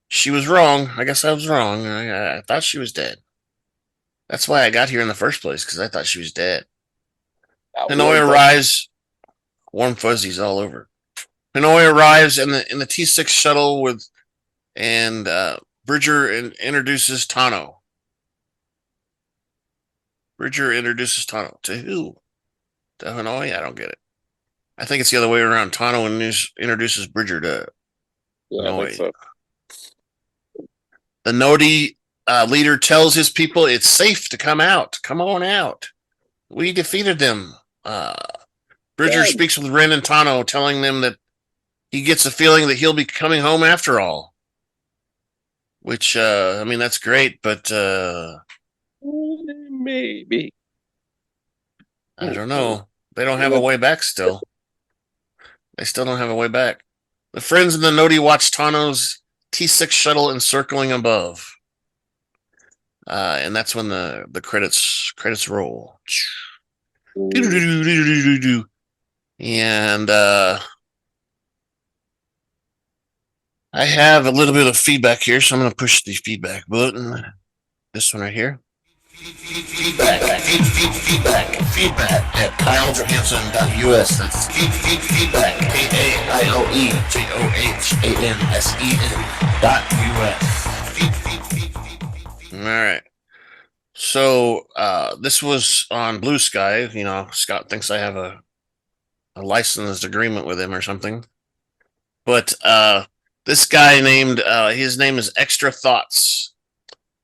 she was wrong. I guess I was wrong. I thought she was dead. That's why I got here in the first place, because I thought she was dead. Hanoi arrives. Warm fuzzies all over. Hanoi arrives in the T6 shuttle and Bridger introduces Tano. Bridger introduces Tano. To who? To Hanoi? I don't get it. I think it's the other way around. Tano introduces Bridger to Hanoi. I think so. The Nodi leader tells his people it's safe to come out. Come on out. We defeated them. Bridger speaks with Wren and Tano, telling them that he gets a feeling that he'll be coming home after all. Which, I mean, that's great, but maybe. I don't know. They don't have a way back still. They still don't have a way back. The friends in the Nodi watch Tano's T6 shuttle encircling above. And that's when the credits roll. And I have a little bit of feedback here, so I'm going to push the feedback button. This one right here. Feedback at KyleJohansson.us. That's feedback, KyleJohansson.us. All right. So this was on Blue Sky. You know, Scott thinks I have a licensed agreement with him or something. But this guy named his name is Extra Thoughts,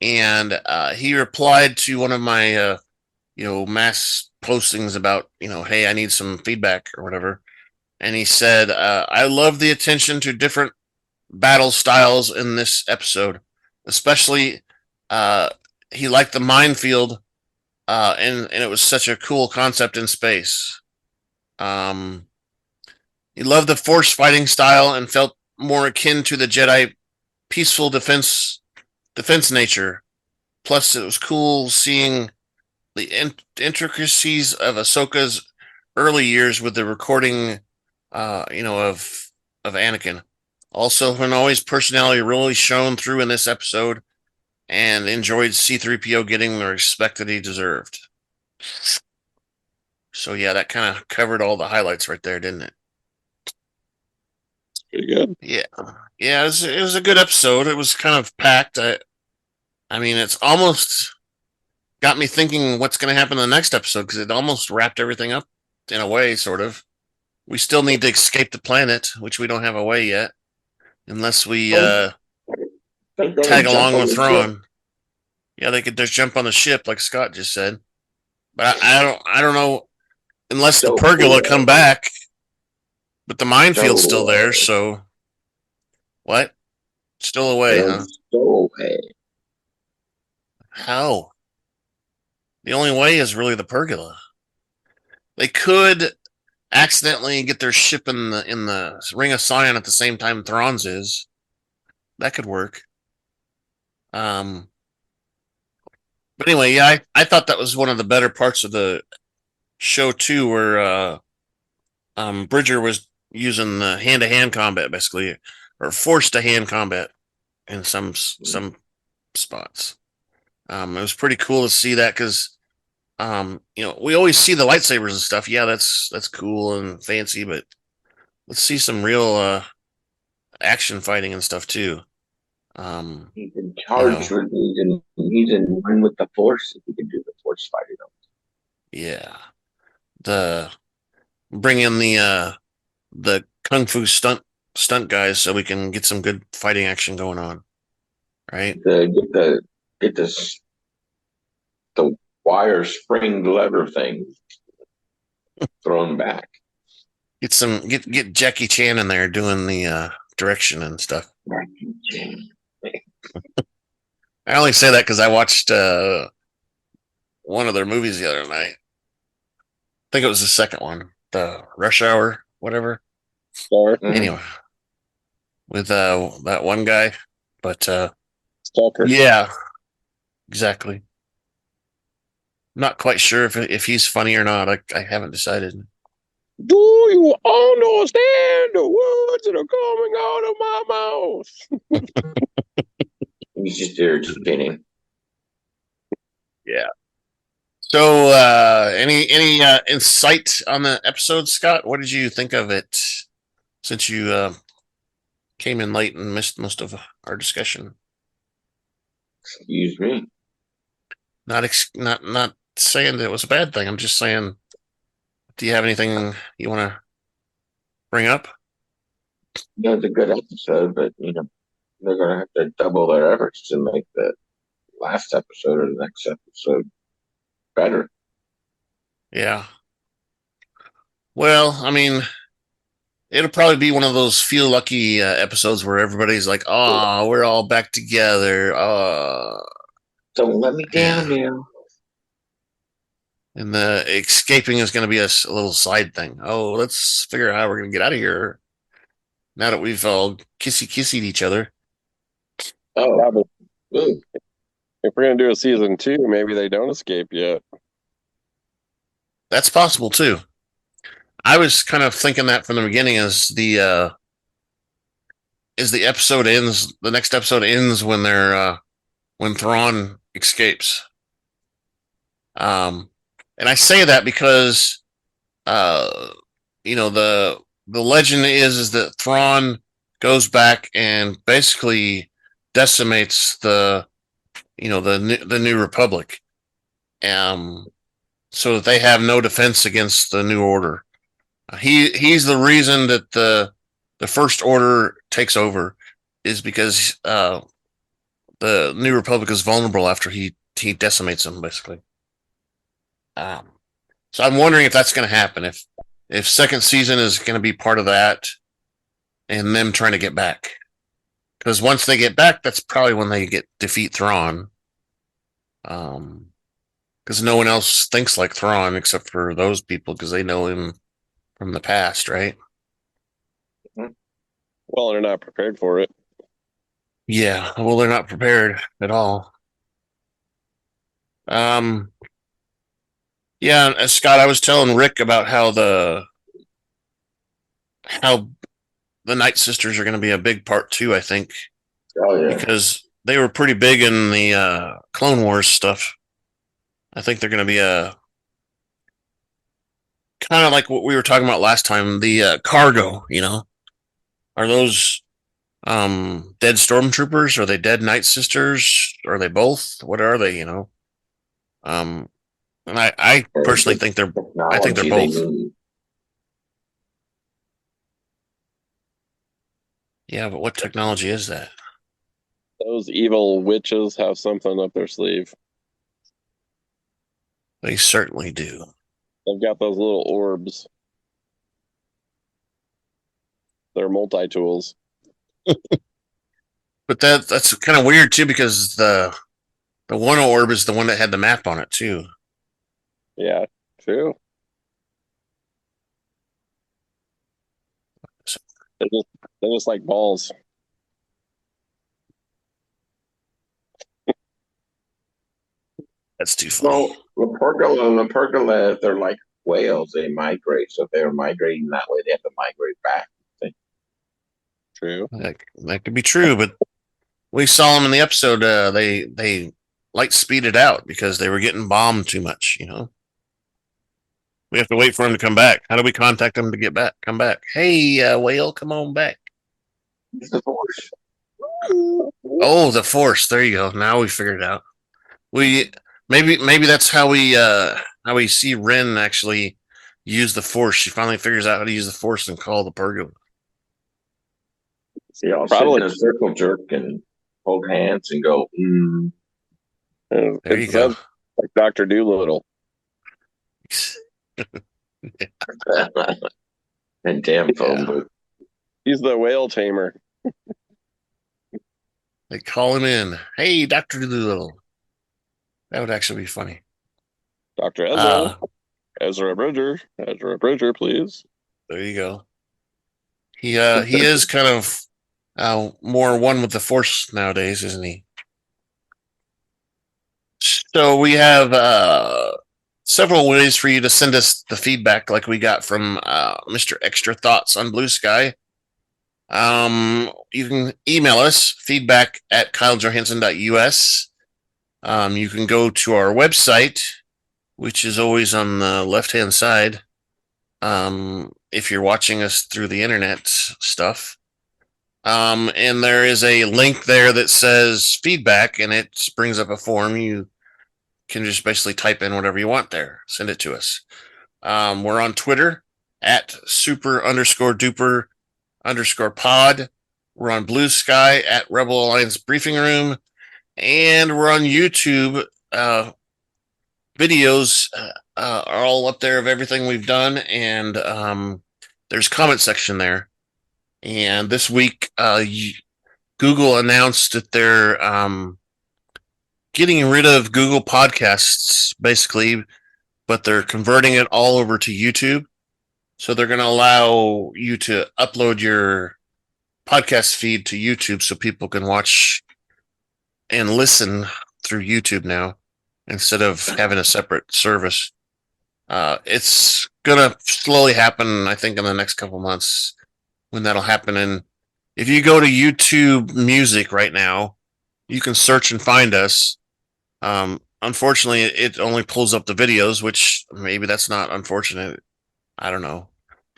and he replied to one of my mass postings about hey, I need some feedback or whatever, and he said I love the attention to different battle styles in this episode, especially he liked the minefield, and it was such a cool concept in space. He loved the force fighting style and felt more akin to the Jedi peaceful defense nature. Plus, it was cool seeing the intricacies of Ahsoka's early years with the recording, of Anakin. Also, Hanoi's personality really shone through in this episode, and enjoyed C-3PO getting the respect that he deserved. So yeah, that kind of covered all the highlights right there, didn't it? Pretty good. Yeah, it was a good episode. It was kind of packed. I mean, it's almost got me thinking what's going to happen in the next episode, because it almost wrapped everything up in a way, sort of. We still need to escape the planet, which we don't have a way yet, unless we tag along with Thrawn. Yeah, they could just jump on the ship, like Scott just said. But I don't know, unless the pergola come back. But the minefield's still there, so what? Still away, huh? Still away. How? The only way is really the pergola. They could accidentally get their ship in the Ring of Sion at the same time Thrawn's is. That could work. But anyway, yeah, I thought that was one of the better parts of the show too, where Bridger was using the hand-to-hand combat, basically, or forced-to-hand combat in some spots. It was pretty cool to see that, because we always see the lightsabers and stuff. Yeah, that's cool and fancy, but let's see some real action fighting and stuff too. He's in charge with he's in line with the Force. If he can do the Force fighting. Yeah, bring in the kung fu stunt guys so we can get some good fighting action going on, right? Get the wire spring lever thing thrown back. Get Jackie Chan in there doing the direction and stuff. I only say that because I watched one of their movies the other night. I think it was the second one, the Rush Hour, whatever. Star. Anyway, with that one guy, but Stalker. yeah, exactly. Not quite sure if he's funny or not. I haven't decided. Do you understand the words that are coming out of my mouth? He's just irritating. Yeah. So, any insight on the episode, Scott? What did you think of it? Since you came in late and missed most of our discussion. Excuse me. Not saying that it was a bad thing. I'm just saying. Do you have anything you want to bring up? Yeah, it's a good episode, but they're gonna have to double their efforts to make the last episode or the next episode better. Yeah. Well, I mean, it'll probably be one of those feel lucky episodes where everybody's like, "Oh, we're all back together." Don't let me down now. And the escaping is going to be a little side thing. Oh, let's figure out how we're going to get out of here now that we've all kissied each other. Oh, Yeah, but ooh. if we're gonna do a season 2, maybe they don't escape yet. That's possible too. I was kind of thinking that from the beginning as the episode ends. The next episode ends when they're when Thrawn escapes. And I say that because the legend is that Thrawn goes back and basically decimates the New Republic, so that they have no defense against the New Order. He's the reason that the First Order takes over, is because the New Republic is vulnerable after he decimates them, basically. So I'm wondering if that's going to happen. If second season is going to be part of that, and them trying to get back, because once they get back, that's probably when they defeat Thrawn. Because no one else thinks like Thrawn except for those people, because they know him from the past, right? Well, they're not prepared for it. Yeah, well, they're not prepared at all. Yeah, Scott, I was telling Rick about how the Night Sisters are going to be a big part too. I think because they were pretty big in the Clone Wars stuff. I think they're going to be a kind of like what we were talking about last time. The cargo, are those dead stormtroopers? Are they dead Night Sisters? Are they both? What are they? And I personally think they're. I think they're both. Yeah, but what technology is that? Those evil witches have something up their sleeve. They certainly do. They've got those little orbs. They're multi-tools. But that's kind of weird too, because the one orb is the one that had the map on it too. Yeah, true. They're just like balls. That's too funny. Well, Pergola, they're like whales. They migrate. So if they're migrating that way, they have to migrate back. True. That could be true, but we saw them in the episode. They light speeded out because they were getting bombed too much. We have to wait for them to come back. How do we contact them to come back? Hey, whale, come on back. It's the Force. Oh, the Force. There you go. Now we figured it out. Maybe that's how we see Wren actually use the Force. She finally figures out how to use the Force and call the Pergola. See, I'll sit in a circle jerk and hold hands and go, There you go. Like Dr. Doolittle. And damn phone booth. He's the whale tamer. They call him in. Hey, Dr. Doolittle. That would actually be funny. Dr. Uh, Ezra Bridger, please. there you go. He is kind of more one with the Force nowadays, isn't he? So we have several ways for you to send us the feedback, like we got from Mr. Extra Thoughts on Blue Sky. You can email us feedback at kylejohansson.us. You can go to our website, which is always on the left hand side. If you're watching us through the internet stuff. And there is a link there that says feedback, and it brings up a form. You can just basically type in whatever you want there. Send it to us. We're on Twitter at super_duper_pod. We're on Blue Sky at Rebel Alliance Briefing Room. And we're on YouTube. Videos are all up there of everything we've done. And there's a comment section there. And this week, Google announced that they're getting rid of Google Podcasts, basically, but they're converting it all over to YouTube. So they're going to allow you to upload your podcast feed to YouTube so people can watch and listen through YouTube now instead of having a separate service. It's going to slowly happen, I think, in the next couple months when that'll happen. And if you go to YouTube Music right now, you can search and find us. Unfortunately, it only pulls up the videos, which maybe that's not unfortunate. I don't know.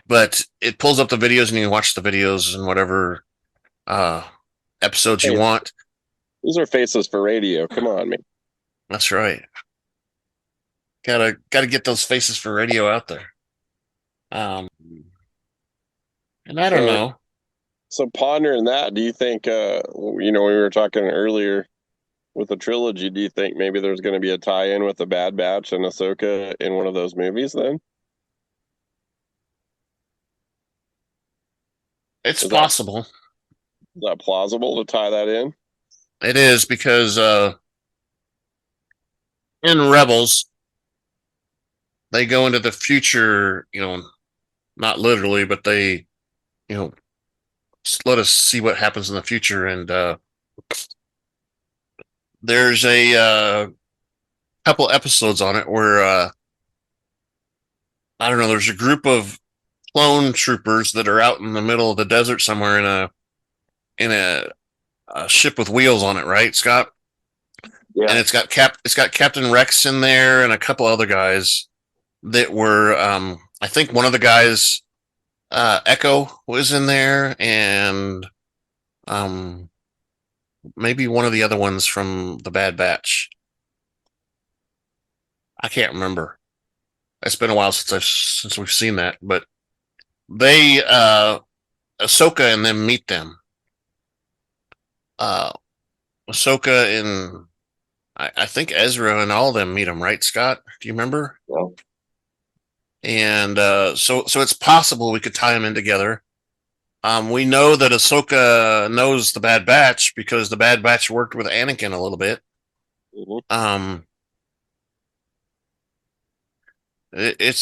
But it pulls up the videos and you can watch the videos and whatever episodes you want. These are faces for radio. Come on, man. That's right. Gotta get those faces for radio out there. And I don't know. So pondering that, do you think, we were talking earlier with the trilogy, do you think maybe there's going to be a tie-in with the Bad Batch and Ahsoka in one of those movies then? It's possible. Is that plausible to tie that in? It is, because in Rebels, they go into the future, not literally, but they, let us see what happens in the future. And there's a couple episodes on it where I don't know, there's a group of clone troopers that are out in the middle of the desert somewhere in a ship with wheels on it, right, Scott? Yeah. And it's got Captain Rex in there and a couple other guys that were I think one of the guys Echo was in there, and maybe one of the other ones from the Bad Batch. I can't remember. It's been a while since we've seen that, but they Ahsoka and them meet them. Ahsoka and I think Ezra and all of them meet them, right, Scott? Do you remember? Yeah. And so it's possible we could tie them in together. We know that Ahsoka knows the Bad Batch because the Bad Batch worked with Anakin a little bit. Mm-hmm.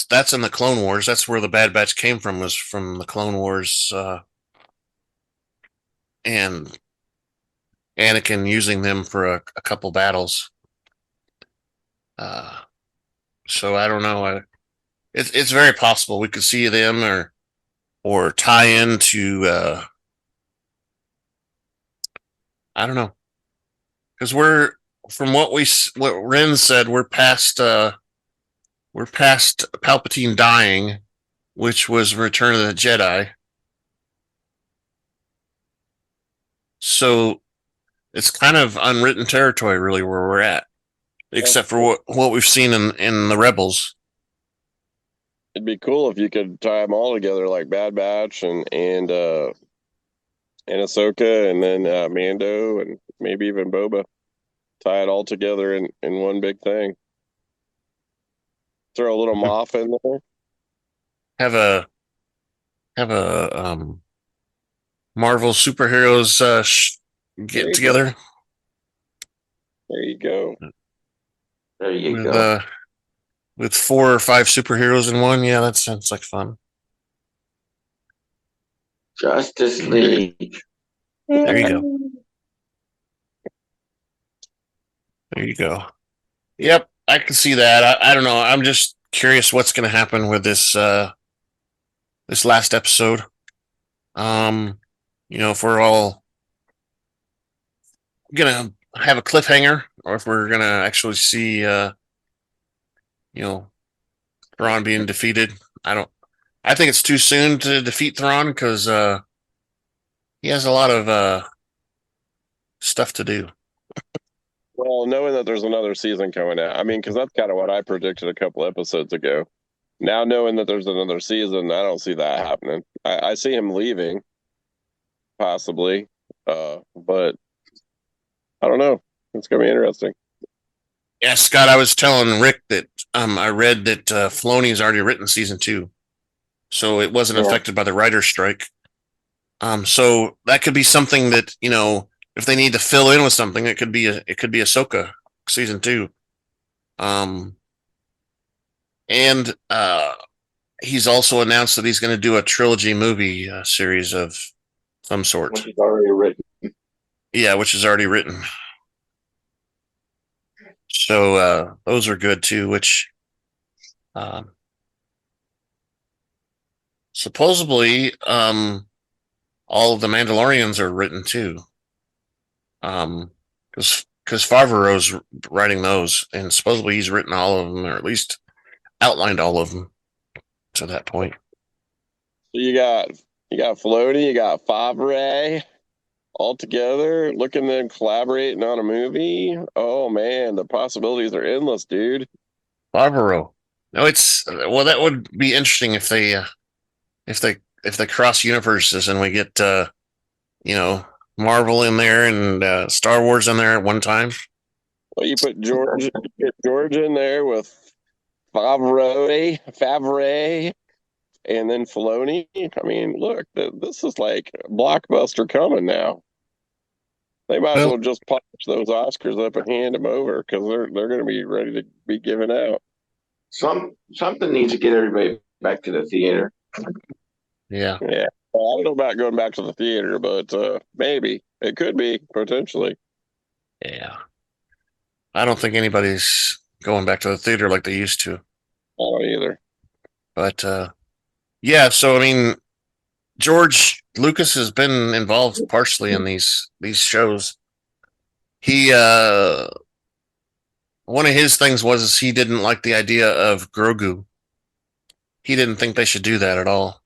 That's in the Clone Wars. That's where the Bad Batch came from, was from the Clone Wars, and Anakin using them for a couple battles. So I don't know. It's very possible we could see them or tie into I don't know, because from what Wren said, we're past Palpatine dying, which was Return of the Jedi. So it's kind of unwritten territory, really, where we're at, except for what we've seen in the Rebels. It'd be cool if you could tie them all together, like Bad Batch and Ahsoka, and then Mando, and maybe even Boba. Tie it all together in one big thing. Throw a little Moff in there. Have a Marvel superheroes get together. There you go. There you go. with 4 or 5 superheroes in one. Yeah, that sounds like fun. Justice League. There you go. There you go. Yep, I can see that. I don't know. I'm just curious what's going to happen with this last episode. If we're all gonna have a cliffhanger, or if we're gonna actually see, Thrawn being defeated. I don't. I think it's too soon to defeat Thrawn because he has a lot of stuff to do. Well, knowing that there's another season coming out, I mean, because that's kind of what I predicted a couple episodes ago. Now, knowing that there's another season, I don't see that happening. I see him leaving, possibly, but I don't know. It's gonna be interesting. Yeah, Scott, I was telling Rick that I read that Filoni's already written season 2, so it wasn't affected by the writer's strike. So that could be something that if they need to fill in with something, it could be Ahsoka season 2. And he's also announced that he's going to do a trilogy movie series of some sort. Which is already written. Yeah, which is already written. So those are good too. Which supposedly all of the Mandalorians are written too. Because Favreau's writing those, and supposedly he's written all of them, or at least outlined all of them to that point. So you got Filoni, you got Favre, all together looking at collaborating on a movie. Oh man, the possibilities are endless, dude. Favreau. No, that would be interesting if they cross universes and we get Marvel in there and Star Wars in there at one time. Well, you put George in there with Favre, and then Filoni. I mean, look, this is like a blockbuster coming now. They might as well just polish those Oscars up and hand them over because they're going to be ready to be given out. Something needs to get everybody back to the theater. Yeah. Yeah. Well, I don't know about going back to the theater, but maybe it could be potentially. Yeah. I don't think anybody's going back to the theater like they used to. I don't either. But yeah, so I mean, George Lucas has been involved partially in these shows. He one of his things was he didn't like the idea of Grogu. He didn't think they should do that at all.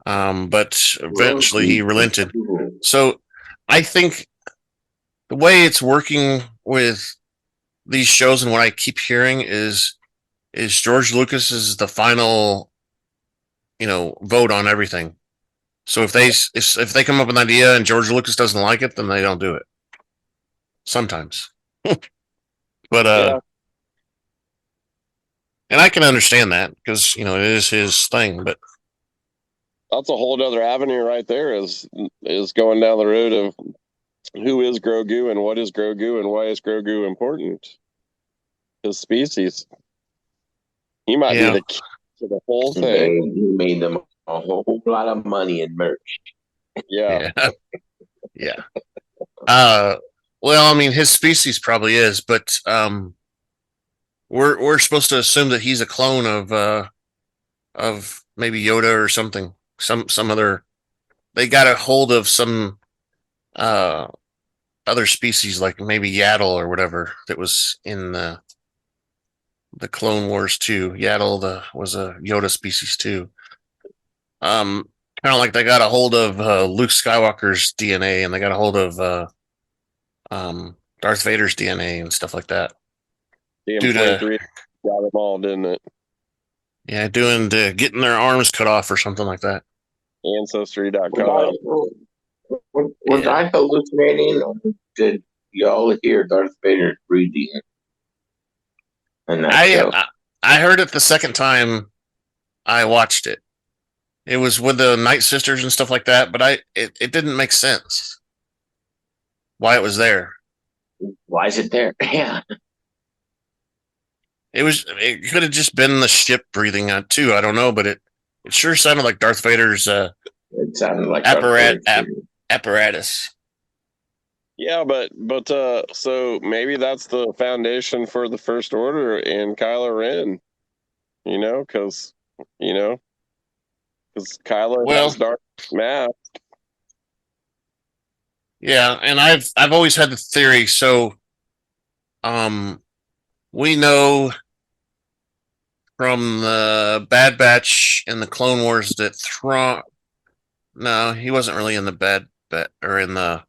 But eventually he relented. So I think the way it's working with these shows and what I keep hearing is George Lucas is the final, vote on everything. So if they come up with an idea and George Lucas doesn't like it, then they don't do it. Sometimes. But yeah. And I can understand that because it is his thing, but that's a whole other avenue right there is going down the road of who is Grogu and what is Grogu and why is Grogu important? His species. He might be the key to the whole thing. He made them a whole lot of money in merch. Yeah. Yeah. Well, I mean, his species probably is, but we're supposed to assume that he's a clone of maybe Yoda or something. Some other. They got a hold of some other species like maybe Yaddle or whatever that was in the Clone Wars too. Yaddle was a Yoda species too. Kind of like they got a hold of Luke Skywalker's DNA, and they got a hold of Darth Vader's DNA and stuff like that. Due to got them all, didn't it? Yeah, getting their arms cut off or something like that. Ancestry.com. Was I hallucinating, or did y'all hear Darth Vader breathing? I heard it the second time I watched it. It was with the Night Sisters and stuff like that, but it didn't make sense why it was there. Why is it there? Yeah. It could have just been the ship breathing out too. I don't know, but it sure sounded like Darth Vader's It sounded like Darth Vader too. apparatus. Yeah, but so maybe that's the foundation for the First Order in Kylo Ren. Because Kylo has dark math. Yeah, and I've always had the theory. So, we know from the Bad Batch and the Clone Wars that Thrawn. No, he wasn't really in the Bad Batch or in the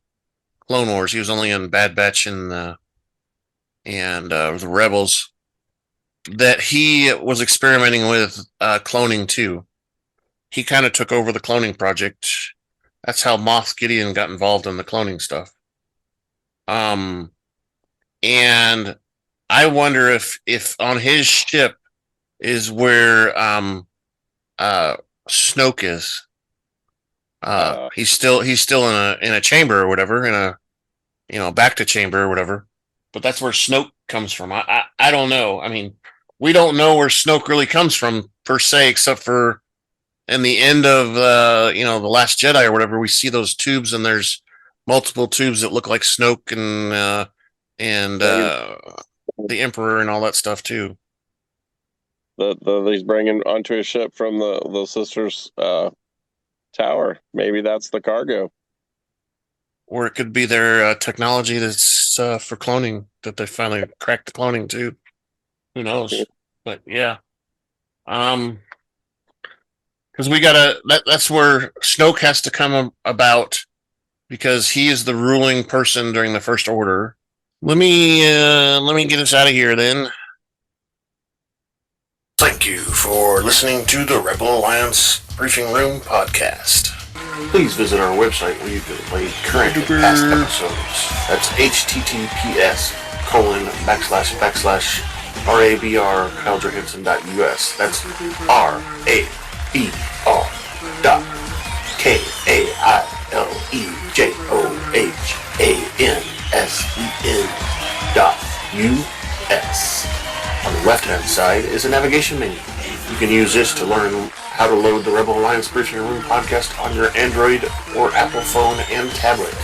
Clone Wars. He was only in Bad Batch and the Rebels. That he was experimenting with cloning too. He kind of took over the cloning project. That's how Moff Gideon got involved in the cloning stuff. And I wonder if on his ship is where Snoke is. He's still in a chamber or whatever, in a back to chamber or whatever. But that's where Snoke comes from. I don't know. I mean, we don't know where Snoke really comes from per se, except for in the end of the Last Jedi or whatever, we see those tubes and there's multiple tubes that look like Snoke and the Emperor and all that stuff too. He's bringing onto his ship from the sisters' tower. Maybe that's the cargo. Or it could be their technology that's for cloning, that they finally cracked the cloning too. Who knows? But yeah. Because we gotta. That's where Snoke has to come about, because he is the ruling person during the First Order. Let me get us out of here then. Thank you for listening to the Rebel Alliance Briefing Room podcast. Please visit our website where you can play current and past episodes. That's https://RABR.KyleJohansson.us. That's RABR.KyleJohansson.us. On the left-hand side is a navigation menu. You can use this to learn how to load the Rebel Alliance Briefing Room podcast on your Android or Apple phone and tablet.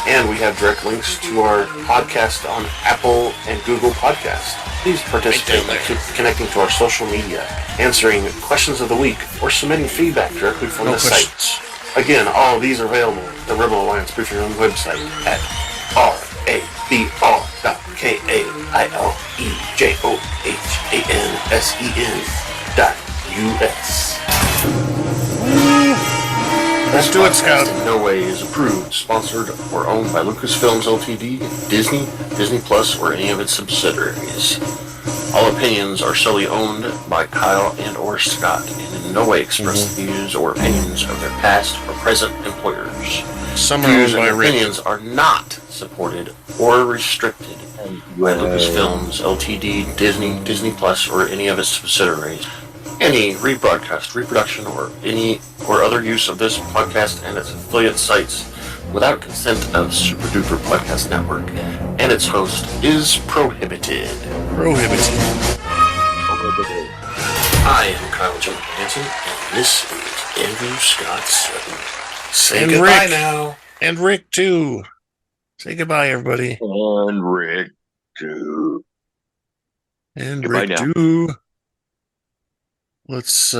And we have direct links to our podcast on Apple and Google Podcasts. Please participate by connecting to our social media, answering questions of the week, or submitting feedback directly from the site. Again, all of these are available at the Rebel Alliance Briefing Room website at RABR.KyleJohansson.us. Let's do it, Scout. In no way is approved, sponsored, or owned by Lucasfilms Ltd., Disney, Disney Plus, or any of its subsidiaries. All opinions are solely owned by Kyle and or Scott, and in no way express the views or opinions of their past or present employers. Some views and opinions are not supported or restricted by Lucasfilms Ltd., Disney, Disney Plus, or any of its subsidiaries. Any rebroadcast, reproduction, or any or other use of this podcast and its affiliate sites without consent of Super Duper Podcast Network and its host is prohibited. I am Kyle Johansson, and this is Andrew Scott Sutton. Say and goodbye Rick. now. And Rick too. Say goodbye, everybody. And Rick too. And Goodbye Rick now. too. Let's